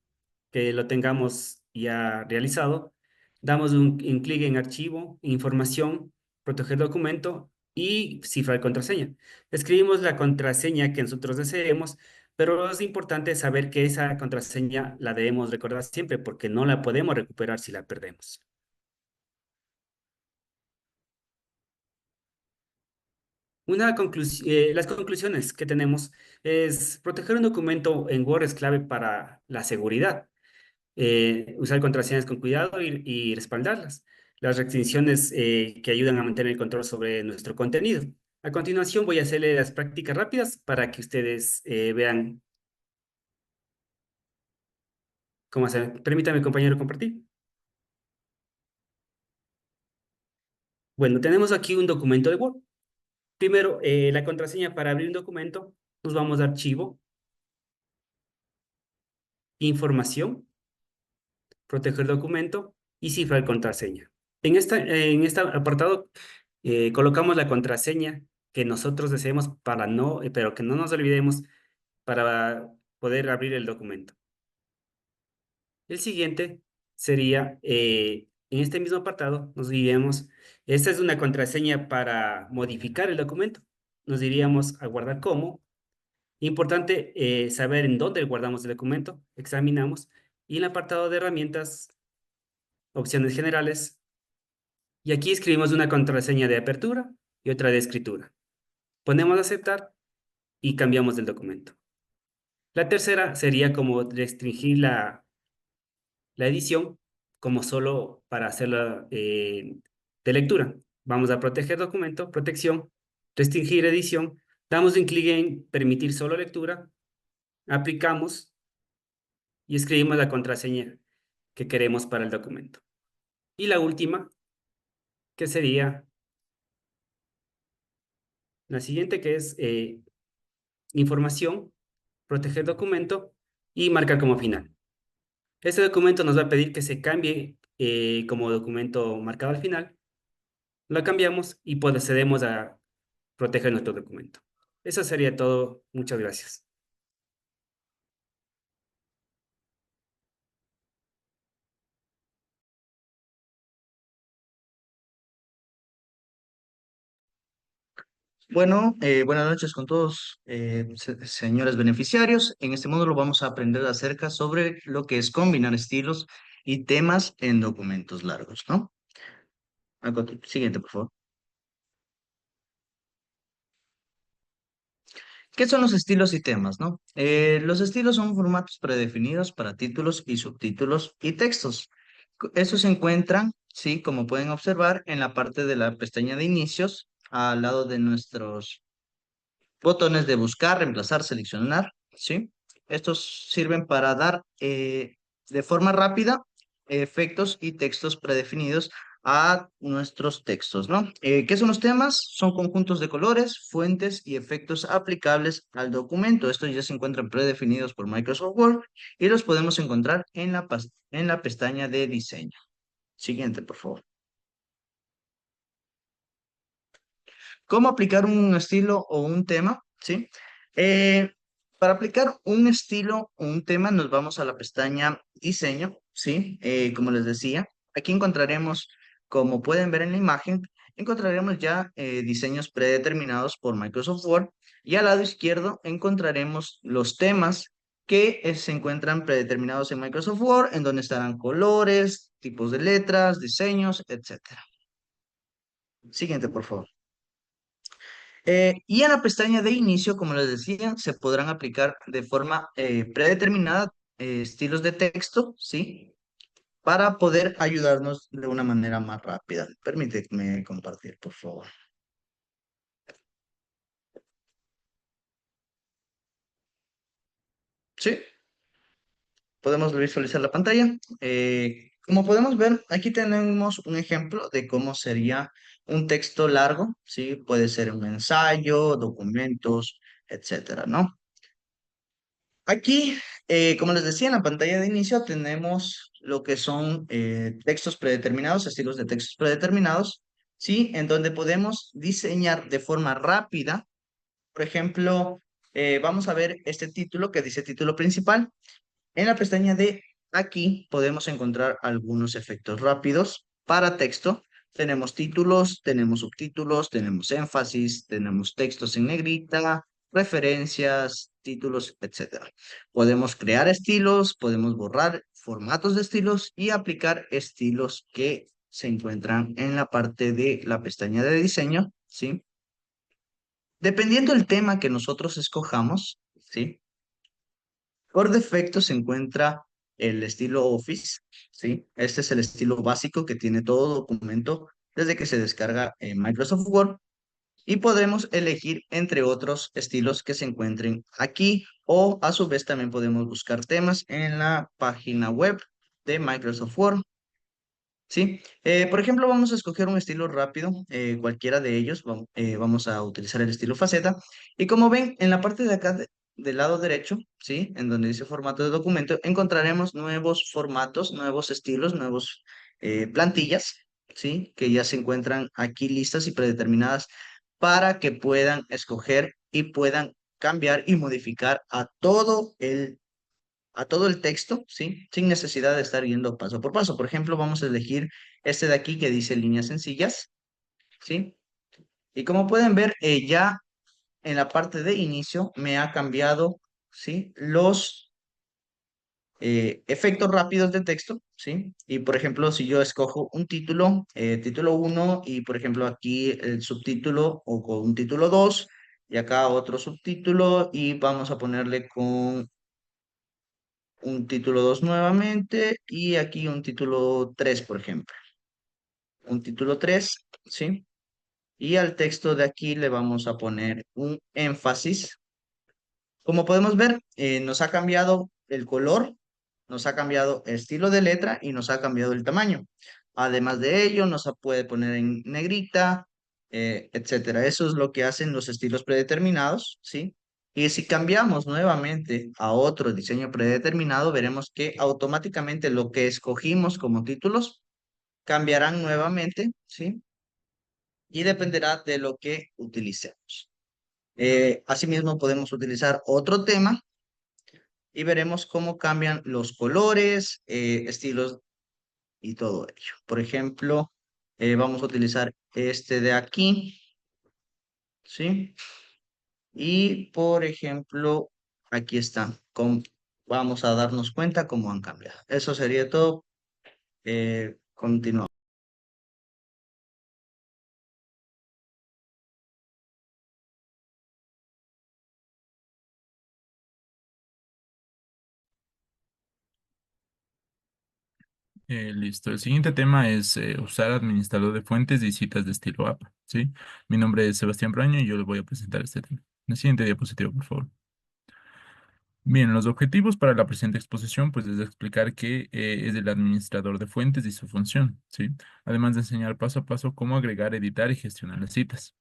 que lo tengamos ya realizado. Damos un clic en archivo, información, proteger documento y cifra de contraseña. Escribimos la contraseña que nosotros deseemos, pero es importante saber que esa contraseña la debemos recordar siempre porque no la podemos recuperar si la perdemos. Las conclusiones que tenemos es proteger un documento en Word es clave para la seguridad. Usar contraseñas con cuidado y respaldarlas. Las restricciones que ayudan a mantener el control sobre nuestro contenido. A continuación voy a hacerle las prácticas rápidas para que ustedes vean cómo hacer. Permítame, compañero, compartir. Bueno, tenemos aquí un documento de Word. Primero, la contraseña para abrir un documento. Nos vamos a archivo, información, proteger documento y cifrar contraseña. En este apartado colocamos la contraseña que nosotros deseemos para no, pero que no nos olvidemos para poder abrir el documento. El siguiente sería, en este mismo apartado, nos diríamos, esta es una contraseña para modificar el documento. Nos diríamos a guardar como. Importante saber en dónde guardamos el documento, examinamos, y en el apartado de herramientas, opciones generales, y aquí escribimos una contraseña de apertura y otra de escritura. Ponemos aceptar y cambiamos el documento. La tercera sería como restringir la edición como solo para hacerla de lectura. Vamos a proteger documento, protección, restringir edición, damos un clic en permitir solo lectura, aplicamos y escribimos la contraseña que queremos para el documento. Y la última, que sería la siguiente, que es información, proteger documento y marcar como final. Este documento nos va a pedir que se cambie como documento marcado al final. Lo cambiamos y procedemos a proteger nuestro documento. Eso sería todo. Muchas gracias. Bueno, buenas noches con todos, señores beneficiarios. En este módulo vamos a aprender acerca sobre lo que es combinar estilos y temas en documentos largos, ¿no? Siguiente, por favor. ¿Qué son los estilos y temas, no? Los estilos son formatos predefinidos para títulos y subtítulos y textos. Estos se encuentran, sí, como pueden observar, en la parte de la pestaña de inicios, al lado de nuestros botones de buscar, reemplazar, seleccionar, ¿sí? Estos sirven para dar de forma rápida efectos y textos predefinidos a nuestros textos, ¿no? ¿Qué son los temas? Son conjuntos de colores, fuentes y efectos aplicables al documento. Estos ya se encuentran predefinidos por Microsoft Word y los podemos encontrar en en la pestaña de diseño. Siguiente, por favor. ¿Cómo aplicar un estilo o un tema? ¿Sí? Eh, para aplicar un estilo o un tema nos vamos a la pestaña Diseño, ¿sí? Como les decía, aquí encontraremos, como pueden ver en la imagen, encontraremos ya diseños predeterminados por Microsoft Word y al lado izquierdo encontraremos los temas que se encuentran predeterminados en Microsoft Word, en donde estarán colores, tipos de letras, diseños, etcétera. Siguiente, por favor. Y en la pestaña de inicio, como les decía, se podrán aplicar de forma predeterminada estilos de texto, ¿sí? Para poder ayudarnos de una manera más rápida. Permíteme compartir, por favor. Sí, podemos visualizar la pantalla. Como podemos ver, aquí tenemos un ejemplo de cómo sería un texto largo, ¿sí? Puede ser un ensayo, documentos, etcétera, ¿no? Aquí, como les decía, en la pantalla de inicio tenemos lo que son textos predeterminados, estilos de textos predeterminados, ¿sí? En donde podemos diseñar de forma rápida. Por ejemplo, vamos a ver este título que dice título principal. En la pestaña de aquí podemos encontrar algunos efectos rápidos para texto. Tenemos títulos, tenemos subtítulos, tenemos énfasis, tenemos textos en negrita, referencias, títulos, etc. Podemos crear estilos, podemos borrar formatos de estilos y aplicar estilos que se encuentran en la parte de la pestaña de diseño, ¿sí? Dependiendo del tema que nosotros escojamos, ¿sí? Por defecto se encuentra el estilo Office, ¿sí? Este es el estilo básico que tiene todo documento desde que se descarga en Microsoft Word y podemos elegir entre otros estilos que se encuentren aquí o a su vez también podemos buscar temas en la página web de Microsoft Word. Sí, por ejemplo, vamos a escoger un estilo rápido, cualquiera de ellos. Vamos a utilizar el estilo faceta. Y como ven, en la parte de acá del lado derecho, ¿sí? En donde dice formato de documento, encontraremos nuevos formatos, nuevos estilos, nuevos plantillas, ¿sí? Que ya se encuentran aquí listas y predeterminadas para que puedan escoger y puedan cambiar y modificar a todo el texto, ¿sí? Sin necesidad de estar yendo paso por paso. Por ejemplo, vamos a elegir este de aquí que dice líneas sencillas, ¿sí? Y como pueden ver, ya en la parte de inicio me ha cambiado, ¿sí? Los efectos rápidos de texto, ¿sí? Y por ejemplo, si yo escojo un título, título 1, y por ejemplo aquí el subtítulo o con un título 2, y acá otro subtítulo, y vamos a ponerle con un título 2 nuevamente y aquí un título 3, por ejemplo. Un título 3, ¿sí? Y al texto de aquí le vamos a poner un énfasis. Como podemos ver, nos ha cambiado el color, nos ha cambiado el estilo de letra y nos ha cambiado el tamaño. Además de ello, puede poner en negrita, etcétera. Eso es lo que hacen los estilos predeterminados, ¿sí? Y si cambiamos nuevamente a otro diseño predeterminado, veremos que automáticamente lo que escogimos como títulos cambiarán nuevamente, ¿sí? Y dependerá de lo que utilicemos. Asimismo, podemos utilizar otro tema y veremos cómo cambian los colores, estilos y todo ello. Por ejemplo, vamos a utilizar este de aquí, ¿sí? Y por ejemplo, aquí está. Vamos a darnos cuenta cómo han cambiado. Eso sería todo. Continuamos. Listo. El siguiente tema es usar administrador de fuentes y citas de estilo APA, ¿sí? Mi nombre es Sebastián Braño y yo les voy a presentar este tema. La siguiente diapositiva, por favor. Bien, los objetivos para la presente exposición, pues, es explicar qué es el administrador de fuentes y su función, ¿sí? Además de enseñar paso a paso cómo agregar, editar y gestionar las citas.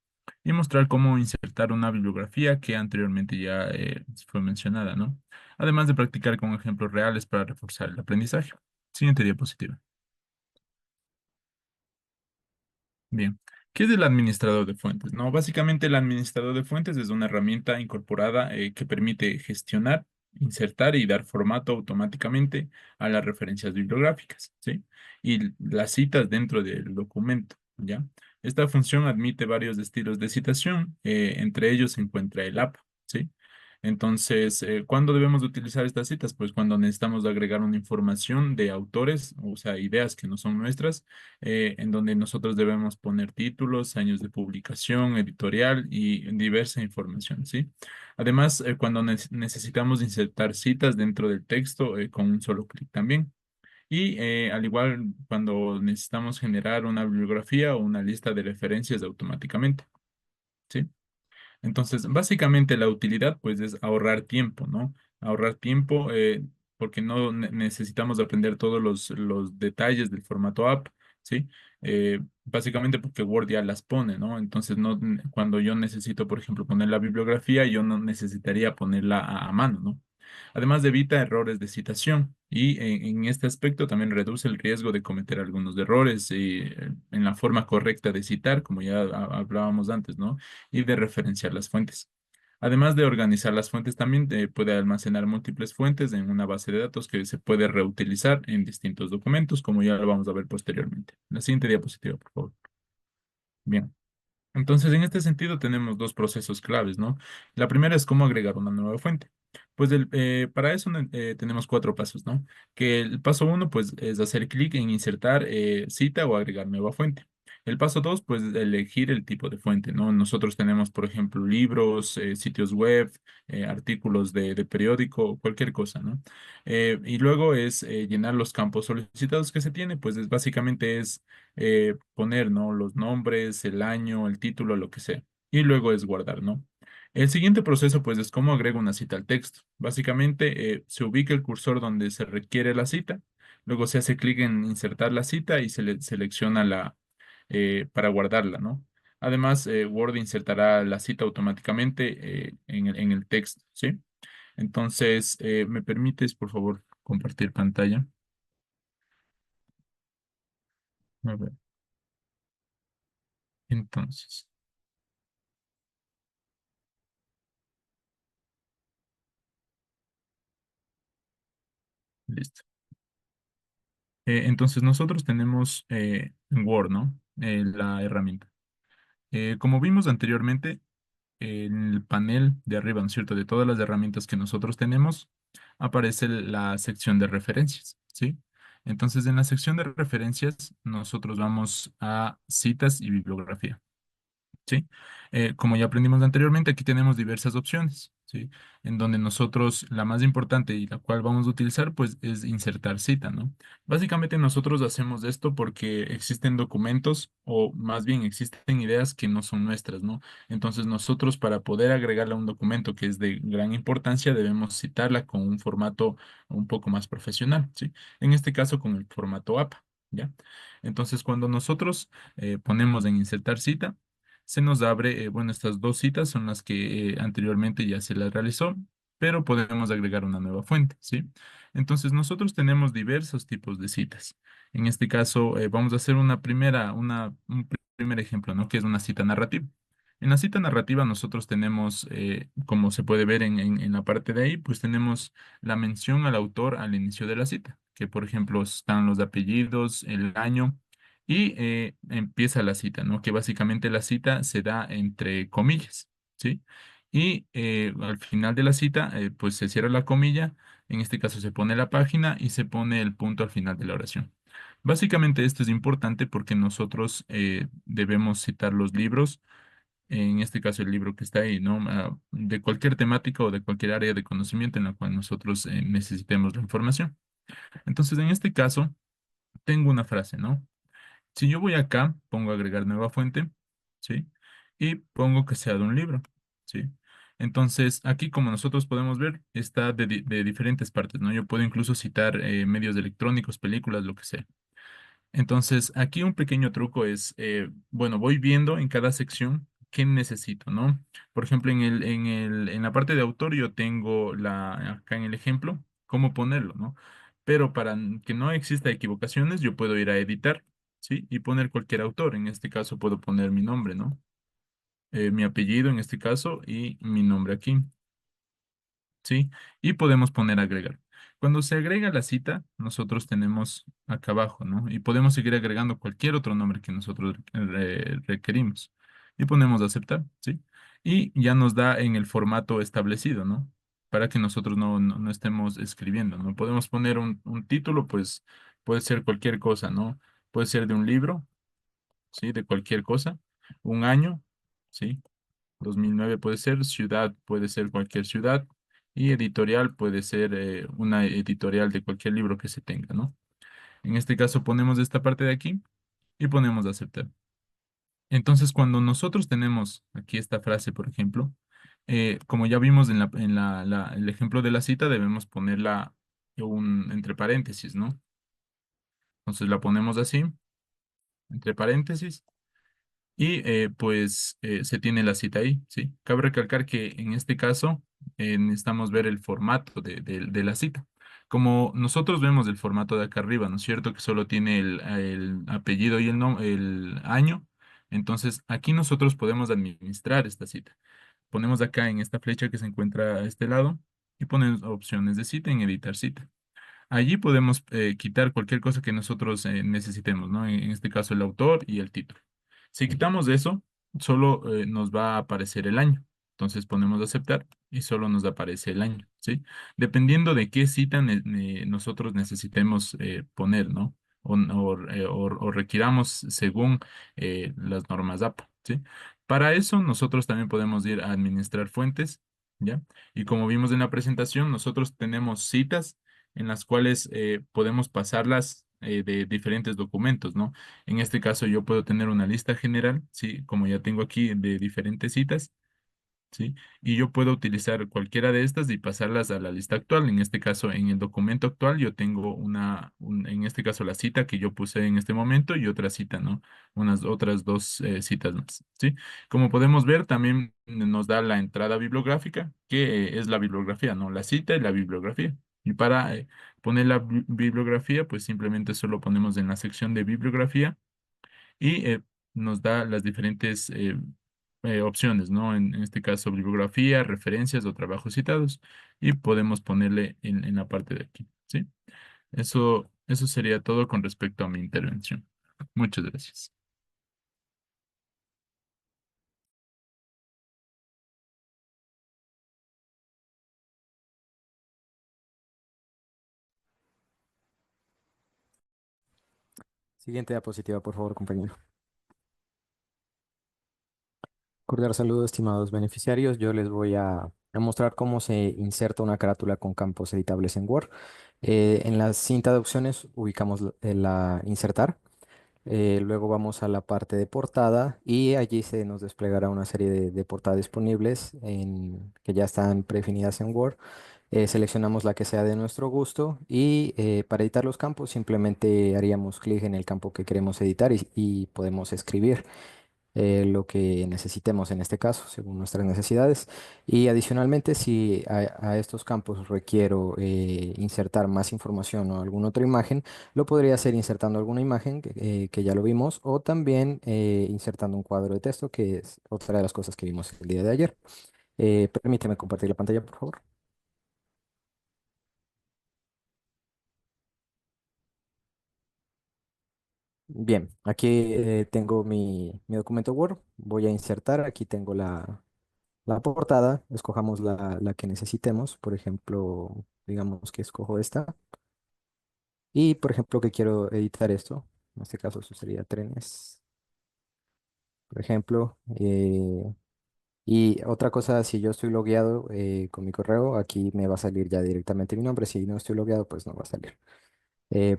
Y mostrar cómo insertar una bibliografía que anteriormente ya fue mencionada, ¿no? Además de practicar con ejemplos reales para reforzar el aprendizaje. Siguiente diapositiva. Bien, ¿qué es el administrador de fuentes? No, básicamente el administrador de fuentes es una herramienta incorporada que permite gestionar, insertar y dar formato automáticamente a las referencias bibliográficas, ¿sí? Y las citas dentro del documento, ¿ya? Esta función admite varios estilos de citación, entre ellos se encuentra el APA, ¿sí? Entonces, ¿cuándo debemos de utilizar estas citas? Pues cuando necesitamos agregar una información de autores, o sea, ideas que no son nuestras, en donde nosotros debemos poner títulos, años de publicación, editorial y diversa información, ¿sí? Además, cuando necesitamos insertar citas dentro del texto con un solo clic también. Y al igual cuando necesitamos generar una bibliografía o una lista de referencias automáticamente, ¿sí? Entonces, básicamente la utilidad pues es ahorrar tiempo, ¿no? Ahorrar tiempo porque no necesitamos aprender todos los detalles del formato app, ¿sí? Básicamente porque Word ya las pone, ¿no? Entonces, no, cuando yo necesito, por ejemplo, poner la bibliografía, yo no necesitaría ponerla a mano, ¿no? Además, evita errores de citación y en este aspecto también reduce el riesgo de cometer algunos errores en la forma correcta de citar, como ya hablábamos antes, ¿no? Y de referenciar las fuentes. Además de organizar las fuentes, también puede almacenar múltiples fuentes en una base de datos que se puede reutilizar en distintos documentos, como ya lo vamos a ver posteriormente. La siguiente diapositiva, por favor. Bien. Entonces, en este sentido, tenemos dos procesos claves, ¿no? La primera es cómo agregar una nueva fuente. Pues para eso tenemos cuatro pasos, ¿no? Que el paso uno, pues, es hacer clic en insertar cita o agregar nueva fuente. El paso dos, pues, elegir el tipo de fuente, ¿no? Nosotros tenemos, por ejemplo, libros, sitios web, artículos de periódico, cualquier cosa, ¿no? Y luego es llenar los campos solicitados que se tiene, pues básicamente es poner, ¿no? Los nombres, el año, el título, lo que sea. Y luego es guardar, ¿no? El siguiente proceso, pues, es cómo agrego una cita al texto. Básicamente, se ubica el cursor donde se requiere la cita, luego se hace clic en insertar la cita y se le selecciona para guardarla, ¿no? Además, Word insertará la cita automáticamente en el texto, ¿sí? Entonces, ¿me permites, por favor, compartir pantalla? A ver, entonces, listo. Entonces nosotros tenemos en Word, ¿no? La herramienta. Como vimos anteriormente, en el panel de arriba, ¿no es cierto? De todas las herramientas que nosotros tenemos, aparece la sección de referencias, ¿sí? Entonces, en la sección de referencias, nosotros vamos a citas y bibliografía. ¿Sí? Como ya aprendimos anteriormente, aquí tenemos diversas opciones, ¿sí? En donde nosotros, la más importante y la cual vamos a utilizar, pues es insertar cita, ¿no? Básicamente nosotros hacemos esto porque existen documentos o más bien existen ideas que no son nuestras, ¿no? Entonces nosotros para poder agregarla a un documento que es de gran importancia, debemos citarla con un formato un poco más profesional, ¿sí? En este caso con el formato APA, ¿ya? Entonces cuando nosotros ponemos en insertar cita, se nos abre, bueno, estas dos citas son las que anteriormente ya se las realizó, pero podemos agregar una nueva fuente, ¿sí? Entonces nosotros tenemos diversos tipos de citas. En este caso, vamos a hacer un primer ejemplo, ¿no? Que es una cita narrativa. En la cita narrativa nosotros tenemos, como se puede ver en la parte de ahí, pues tenemos la mención al autor al inicio de la cita, que por ejemplo están los apellidos, el año y empieza la cita, ¿no? Que básicamente la cita se da entre comillas, ¿sí? Y al final de la cita, pues se cierra la comilla, en este caso se pone la página y se pone el punto al final de la oración. Básicamente esto es importante porque nosotros debemos citar los libros, en este caso el libro que está ahí, ¿no? De cualquier temática o de cualquier área de conocimiento en la cual nosotros necesitemos la información. Entonces, en este caso tengo una frase, ¿no? Si yo voy acá, pongo agregar nueva fuente, ¿sí? Y pongo que sea de un libro, ¿sí? Entonces, aquí como nosotros podemos ver, está de diferentes partes, ¿no? Yo puedo incluso citar medios electrónicos, películas, lo que sea. Entonces, aquí un pequeño truco es, bueno, voy viendo en cada sección qué necesito, ¿no? Por ejemplo, en la parte de autor yo tengo acá en el ejemplo, cómo ponerlo, ¿no? Pero para que no exista equivocaciones, yo puedo ir a editar, ¿sí? Y poner cualquier autor. En este caso puedo poner mi nombre, ¿no? Mi apellido en este caso y mi nombre aquí. ¿Sí? Y podemos poner agregar. Cuando se agrega la cita, nosotros tenemos acá abajo, ¿no? Y podemos seguir agregando cualquier otro nombre que nosotros requerimos. Y ponemos aceptar, ¿sí? Y ya nos da en el formato establecido, ¿no? Para que nosotros no estemos escribiendo, ¿no? Podemos poner un título, pues puede ser cualquier cosa, ¿no? Puede ser de un libro, ¿sí? De cualquier cosa. Un año, ¿sí? 2009 puede ser, ciudad puede ser cualquier ciudad y editorial puede ser una editorial de cualquier libro que se tenga, ¿no? En este caso ponemos esta parte de aquí y ponemos aceptar. Entonces, cuando nosotros tenemos aquí esta frase, por ejemplo, como ya vimos el ejemplo de la cita, debemos ponerla entre paréntesis, ¿no? Entonces la ponemos así, entre paréntesis. Y pues se tiene la cita ahí, ¿sí? Cabe recalcar que en este caso necesitamos ver el formato de la cita. Como nosotros vemos el formato de acá arriba, ¿no es cierto? Que solo tiene el apellido y el año. Entonces aquí nosotros podemos administrar esta cita. Ponemos acá en esta flecha que se encuentra a este lado y ponemos opciones de cita en editar cita. Allí podemos quitar cualquier cosa que nosotros necesitemos, ¿no? En este caso el autor y el título. Si quitamos eso, solo nos va a aparecer el año. Entonces ponemos aceptar y solo nos aparece el año, ¿sí? Dependiendo de qué cita nosotros necesitemos poner, ¿no? O requiramos según las normas APA, ¿sí? Para eso nosotros también podemos ir a administrar fuentes, ¿ya? Y como vimos en la presentación, nosotros tenemos citas en las cuales podemos pasarlas de diferentes documentos, ¿no? En este caso yo puedo tener una lista general, ¿sí? Como ya tengo aquí de diferentes citas, ¿sí? Y yo puedo utilizar cualquiera de estas y pasarlas a la lista actual. En este caso, en el documento actual, yo tengo en este caso, la cita que yo puse en este momento y otra cita, ¿no? Unas otras dos citas más, ¿sí? Como podemos ver, también nos da la entrada bibliográfica, que es la bibliografía, ¿no? La cita y la bibliografía. Y para poner la bibliografía, pues simplemente solo ponemos en la sección de bibliografía y nos da las diferentes opciones, ¿no? En este caso, bibliografía, referencias o trabajos citados, y podemos ponerle en la parte de aquí, ¿sí? Eso sería todo con respecto a mi intervención. Muchas gracias. Siguiente diapositiva, por favor, compañero. Cordial saludo, estimados beneficiarios. Yo les voy a mostrar cómo se inserta una carátula con campos editables en Word. En la cinta de opciones ubicamos la insertar. Luego vamos a la parte de portada y allí se nos desplegará una serie de portadas disponibles que ya están predefinidas en Word. Seleccionamos la que sea de nuestro gusto y para editar los campos simplemente haríamos clic en el campo que queremos editar y podemos escribir lo que necesitemos en este caso, según nuestras necesidades. Y adicionalmente, si a estos campos requiero insertar más información o alguna otra imagen, lo podría hacer insertando alguna imagen que ya lo vimos, o también insertando un cuadro de texto, que es otra de las cosas que vimos el día de ayer. Permíteme compartir la pantalla, por favor. Bien, aquí tengo mi documento Word. Voy a insertar, aquí tengo la portada, escojamos la que necesitemos, por ejemplo, digamos que escojo esta, y por ejemplo que quiero editar esto, en este caso eso sería trenes, por ejemplo, y otra cosa, si yo estoy logueado con mi correo, aquí me va a salir ya directamente mi nombre, si no estoy logueado, pues no va a salir.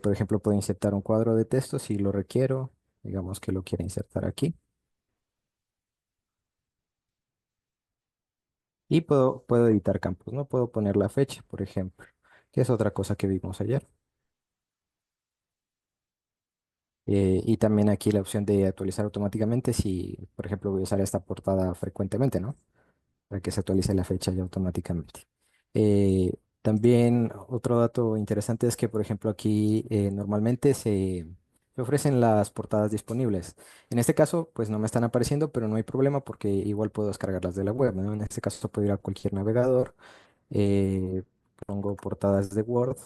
Por ejemplo, puedo insertar un cuadro de texto si lo requiero. Digamos que lo quiero insertar aquí. Y puedo editar campos, ¿no? Puedo poner la fecha, por ejemplo, que es otra cosa que vimos ayer. Y también aquí la opción de actualizar automáticamente si, por ejemplo, voy a usar esta portada frecuentemente, ¿no? Para que se actualice la fecha ya automáticamente. También otro dato interesante es que, por ejemplo, aquí normalmente se ofrecen las portadas disponibles. En este caso, pues no me están apareciendo, pero no hay problema porque igual puedo descargarlas de la web, ¿no? En este caso puedo ir a cualquier navegador, eh, pongo portadas de Word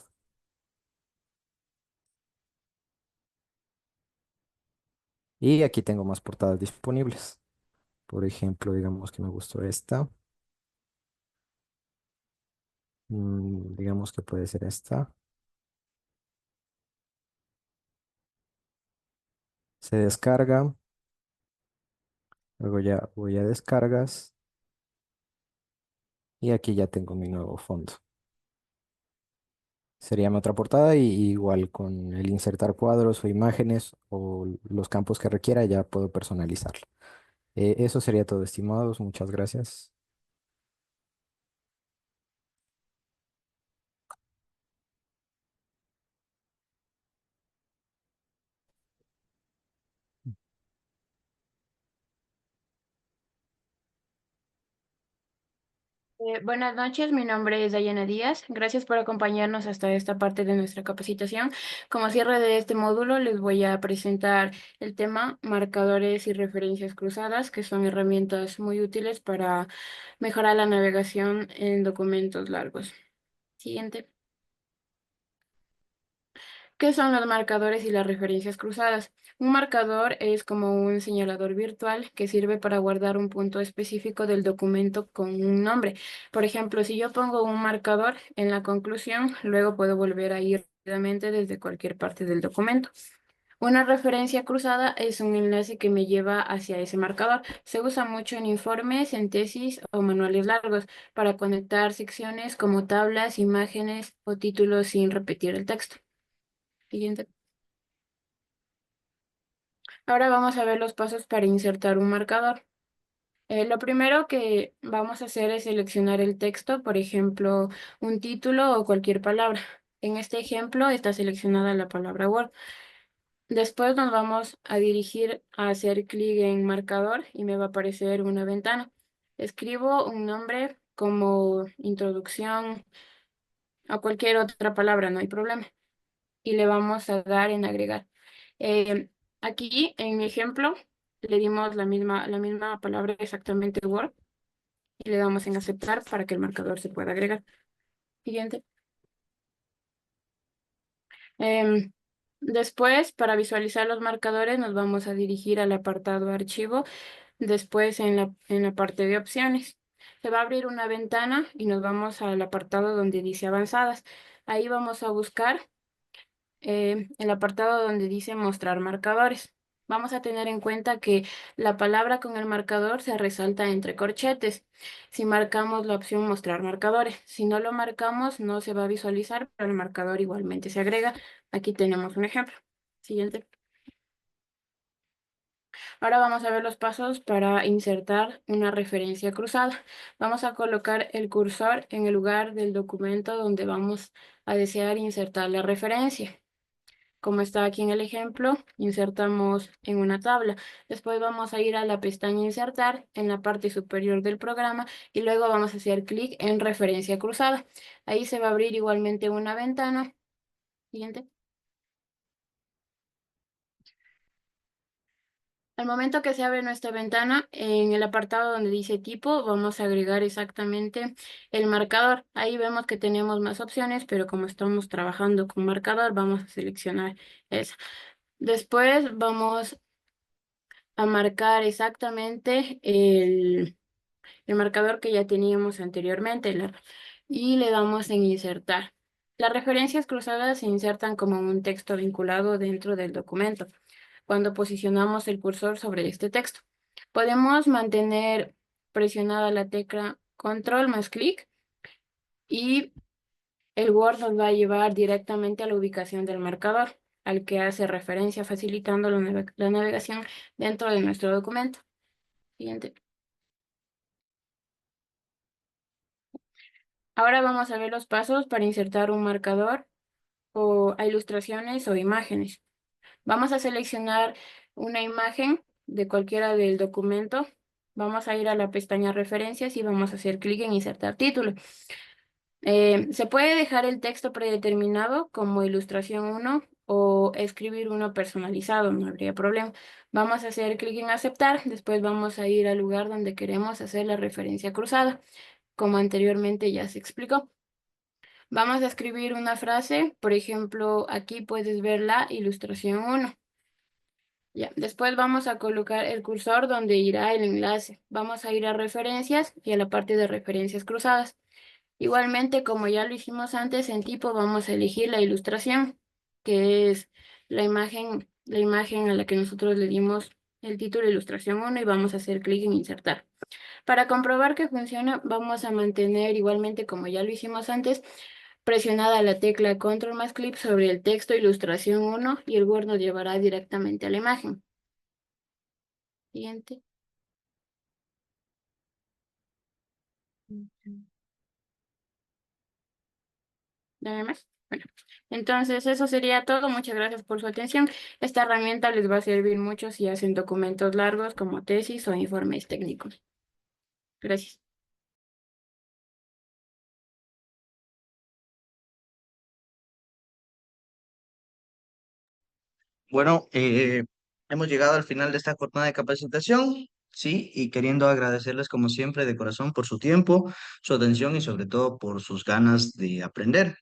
y aquí tengo más portadas disponibles. Por ejemplo, digamos que me gustó esta. Digamos que puede ser esta. Se descarga. Luego ya voy a descargas. Y aquí ya tengo mi nuevo fondo. Sería mi otra portada y igual con el insertar cuadros o imágenes o los campos que requiera ya puedo personalizarlo. Eso sería todo, estimados. Muchas gracias. Buenas noches, mi nombre es Dayana Díaz. Gracias por acompañarnos hasta esta parte de nuestra capacitación. Como cierre de este módulo, les voy a presentar el tema marcadores y referencias cruzadas, que son herramientas muy útiles para mejorar la navegación en documentos largos. Siguiente. ¿Qué son los marcadores y las referencias cruzadas? Un marcador es como un señalador virtual que sirve para guardar un punto específico del documento con un nombre. Por ejemplo, si yo pongo un marcador en la conclusión, luego puedo volver a ir rápidamente desde cualquier parte del documento. Una referencia cruzada es un enlace que me lleva hacia ese marcador. Se usa mucho en informes, en tesis o manuales largos para conectar secciones como tablas, imágenes o títulos sin repetir el texto. Siguiente. Ahora vamos a ver los pasos para insertar un marcador. Lo primero que vamos a hacer es seleccionar el texto, por ejemplo, un título o cualquier palabra. En este ejemplo está seleccionada la palabra Word. Después nos vamos a dirigir a hacer clic en marcador y me va a aparecer una ventana. Escribo un nombre como introducción a cualquier otra palabra, no hay problema. Y le vamos a dar en agregar. Eh, Aquí en mi ejemplo le dimos la misma palabra exactamente Word y le damos en aceptar para que el marcador se pueda agregar. Siguiente. Em, Después, para visualizar los marcadores, nos vamos a dirigir al apartado archivo. Después, en la parte de opciones, se va a abrir una ventana y nos vamos al apartado donde dice avanzadas. Ahí vamos a buscar el apartado donde dice mostrar marcadores. Vamos a tener en cuenta que la palabra con el marcador se resalta entre corchetes. Si marcamos la opción mostrar marcadores, si no lo marcamos no se va a visualizar, pero el marcador igualmente se agrega. Aquí tenemos un ejemplo. Siguiente. Ahora vamos a ver los pasos para insertar una referencia cruzada. Vamos a colocar el cursor en el lugar del documento donde vamos a desear insertar la referencia. Como está aquí en el ejemplo, insertamos en una tabla. Después vamos a ir a la pestaña Insertar en la parte superior del programa y luego vamos a hacer clic en Referencia cruzada. Ahí se va a abrir igualmente una ventana. Siguiente. Al momento que se abre nuestra ventana, en el apartado donde dice tipo, vamos a agregar exactamente el marcador. Ahí vemos que tenemos más opciones, pero como estamos trabajando con marcador, vamos a seleccionar esa. Después vamos a marcar exactamente el marcador que ya teníamos anteriormente y le damos en insertar. Las referencias cruzadas se insertan como un texto vinculado dentro del documento cuando posicionamos el cursor sobre este texto. Podemos mantener presionada la tecla control más clic y el Word nos va a llevar directamente a la ubicación del marcador, al que hace referencia, facilitando la navegación dentro de nuestro documento. Siguiente. Ahora vamos a ver los pasos para insertar un marcador o a ilustraciones o imágenes. Vamos a seleccionar una imagen de cualquiera del documento. Vamos a ir a la pestaña referencias y vamos a hacer clic en insertar título. Se puede dejar el texto predeterminado como ilustración 1 o escribir uno personalizado, no habría problema. Vamos a hacer clic en aceptar, después vamos a ir al lugar donde queremos hacer la referencia cruzada, como anteriormente ya se explicó. Vamos a escribir una frase, por ejemplo, aquí puedes ver la ilustración 1. Ya, después vamos a colocar el cursor donde irá el enlace. Vamos a ir a referencias y a la parte de referencias cruzadas. Igualmente, como ya lo hicimos antes, en tipo vamos a elegir la ilustración, que es la imagen a la que nosotros le dimos el título ilustración 1 y vamos a hacer clic en insertar. Para comprobar que funciona, vamos a mantener igualmente, como ya lo hicimos antes, presionada la tecla control más clic sobre el texto ilustración 1 y el Word nos llevará directamente a la imagen. Siguiente. ¿Nada más? Bueno, entonces eso sería todo. Muchas gracias por su atención. Esta herramienta les va a servir mucho si hacen documentos largos como tesis o informes técnicos. Gracias. Bueno, hemos llegado al final de esta jornada de capacitación, sí, y queriendo agradecerles como siempre de corazón por su tiempo, su atención y sobre todo por sus ganas de aprender.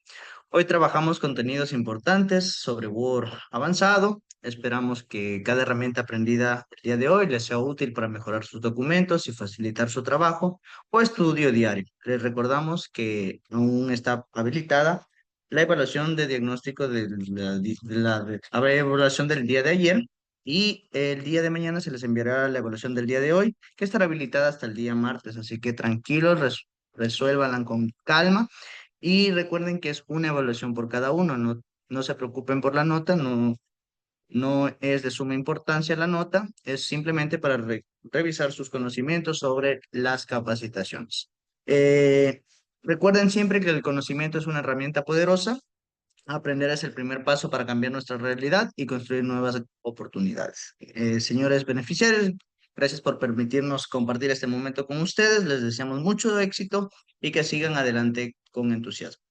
Hoy trabajamos contenidos importantes sobre Word avanzado. Esperamos que cada herramienta aprendida el día de hoy les sea útil para mejorar sus documentos y facilitar su trabajo o estudio diario. Les recordamos que aún está habilitada la evaluación de diagnóstico la evaluación del día de ayer y el día de mañana se les enviará la evaluación del día de hoy, que estará habilitada hasta el día martes. Así que tranquilos, resuélvanla con calma y recuerden que es una evaluación por cada uno, no se preocupen por la nota, no es de suma importancia la nota, es simplemente para revisar sus conocimientos sobre las capacitaciones. Recuerden siempre que el conocimiento es una herramienta poderosa. Aprender es el primer paso para cambiar nuestra realidad y construir nuevas oportunidades. Señores beneficiarios, gracias por permitirnos compartir este momento con ustedes. Les deseamos mucho éxito y que sigan adelante con entusiasmo.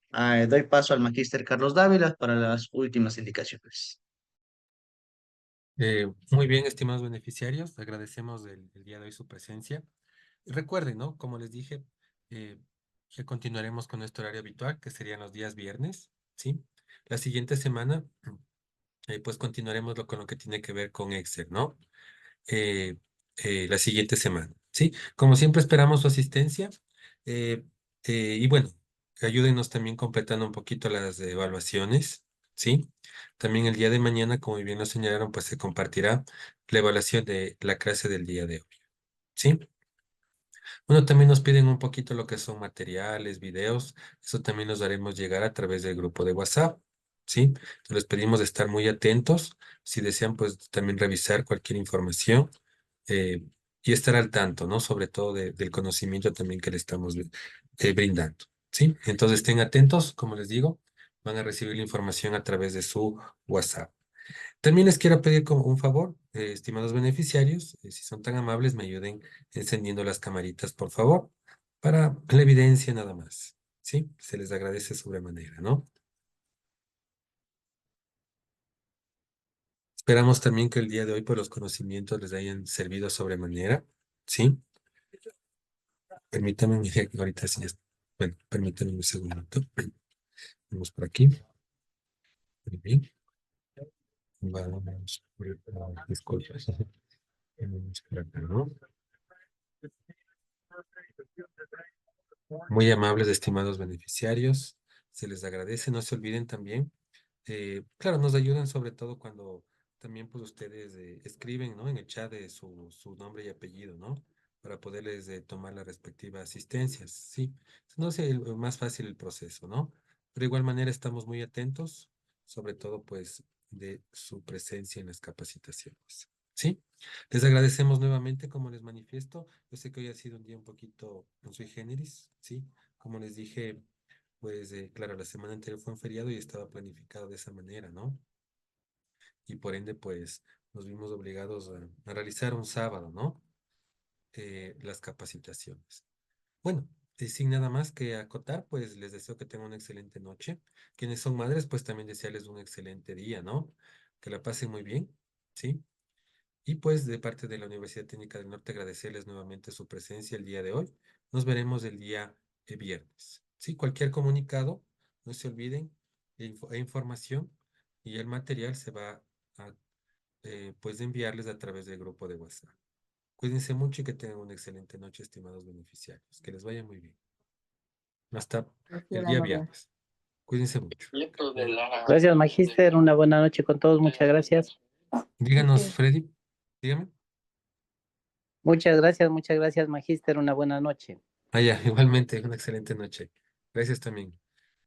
Doy paso al magíster Carlos Dávila para las últimas indicaciones. Muy bien, estimados beneficiarios, agradecemos el día de hoy su presencia. Recuerden, ¿no? Como les dije, eh, que continuaremos con nuestro horario habitual, que serían los días viernes, ¿sí? La siguiente semana, pues continuaremos con lo que tiene que ver con Excel, ¿no? eh, la siguiente semana, ¿sí? Como siempre esperamos su asistencia eh, y bueno, ayúdenos también completando un poquito las evaluaciones, ¿sí? También el día de mañana, como bien lo señalaron, pues se compartirá la evaluación de la clase del día de hoy, ¿sí? Bueno, también nos piden un poquito lo que son materiales, videos, eso también nos daremos llegar a través del grupo de WhatsApp, ¿sí? Entonces les pedimos estar muy atentos, si desean pues también revisar cualquier información eh, y estar al tanto, ¿no? Sobre todo del conocimiento también que le estamos brindando, ¿sí? Entonces estén atentos, como les digo, van a recibir la información a través de su WhatsApp. También les quiero pedir como un favor, estimados beneficiarios, si son tan amables, me ayuden encendiendo las camaritas, por favor, para la evidencia nada más, ¿sí? Se les agradece sobremanera, ¿no? Esperamos también que el día de hoy, pues, los conocimientos les hayan servido sobremanera, ¿sí? Permítanme, mire, que ahorita sí, bueno, permítanme un segundito. Vamos por aquí. Muy bien. Vamos por disculpas. Vamos por acá, ¿no? Muy amables, estimados beneficiarios. Se les agradece. No se olviden también. Claro, nos ayudan sobre todo cuando también pues ustedes escriben, ¿no? En el chat de su nombre y apellido, ¿no? Para poderles tomar la respectiva asistencia. Sí. No sé, más fácil el proceso, ¿no? De igual manera estamos muy atentos, sobre todo pues de su presencia en las capacitaciones. ¿Sí? Les agradecemos nuevamente, como les manifiesto. Yo sé que hoy ha sido un día un poquito en sui generis, ¿sí? Como les dije, pues claro, la semana anterior fue un feriado y estaba planificado de esa manera, ¿no? Y por ende, pues nos vimos obligados a realizar un sábado, ¿no? Las capacitaciones. Bueno, sin nada más que acotar, pues les deseo que tengan una excelente noche. Quienes son madres, pues también desearles un excelente día, ¿no? Que la pasen muy bien, ¿sí? Y pues de parte de la Universidad Técnica del Norte agradecerles nuevamente su presencia el día de hoy. Nos veremos el día viernes. Sí, cualquier comunicado, no se olviden, información y el material se va a pues enviarles a través del grupo de WhatsApp. Cuídense mucho y que tengan una excelente noche, estimados beneficiarios. Que les vaya muy bien. Hasta el día viernes. Cuídense mucho. Gracias, Magíster. Una buena noche con todos. Muchas gracias. Díganos, Freddy. Dígame. Muchas gracias, Magíster. Una buena noche. Ah, ya, igualmente, una excelente noche. Gracias también.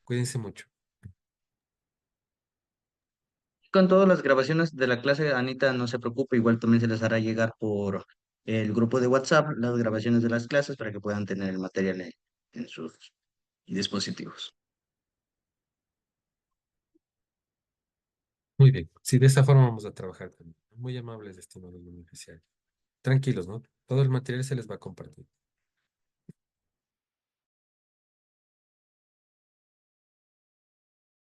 Cuídense mucho. Con todas las grabaciones de la clase, Anita, no se preocupe, igual también se les hará llegar por el grupo de WhatsApp las grabaciones de las clases para que puedan tener el material en sus dispositivos. Muy bien. Sí, de esa forma vamos a trabajar también. Muy amables, estimados beneficiarios. Tranquilos, ¿no? Todo el material se les va a compartir.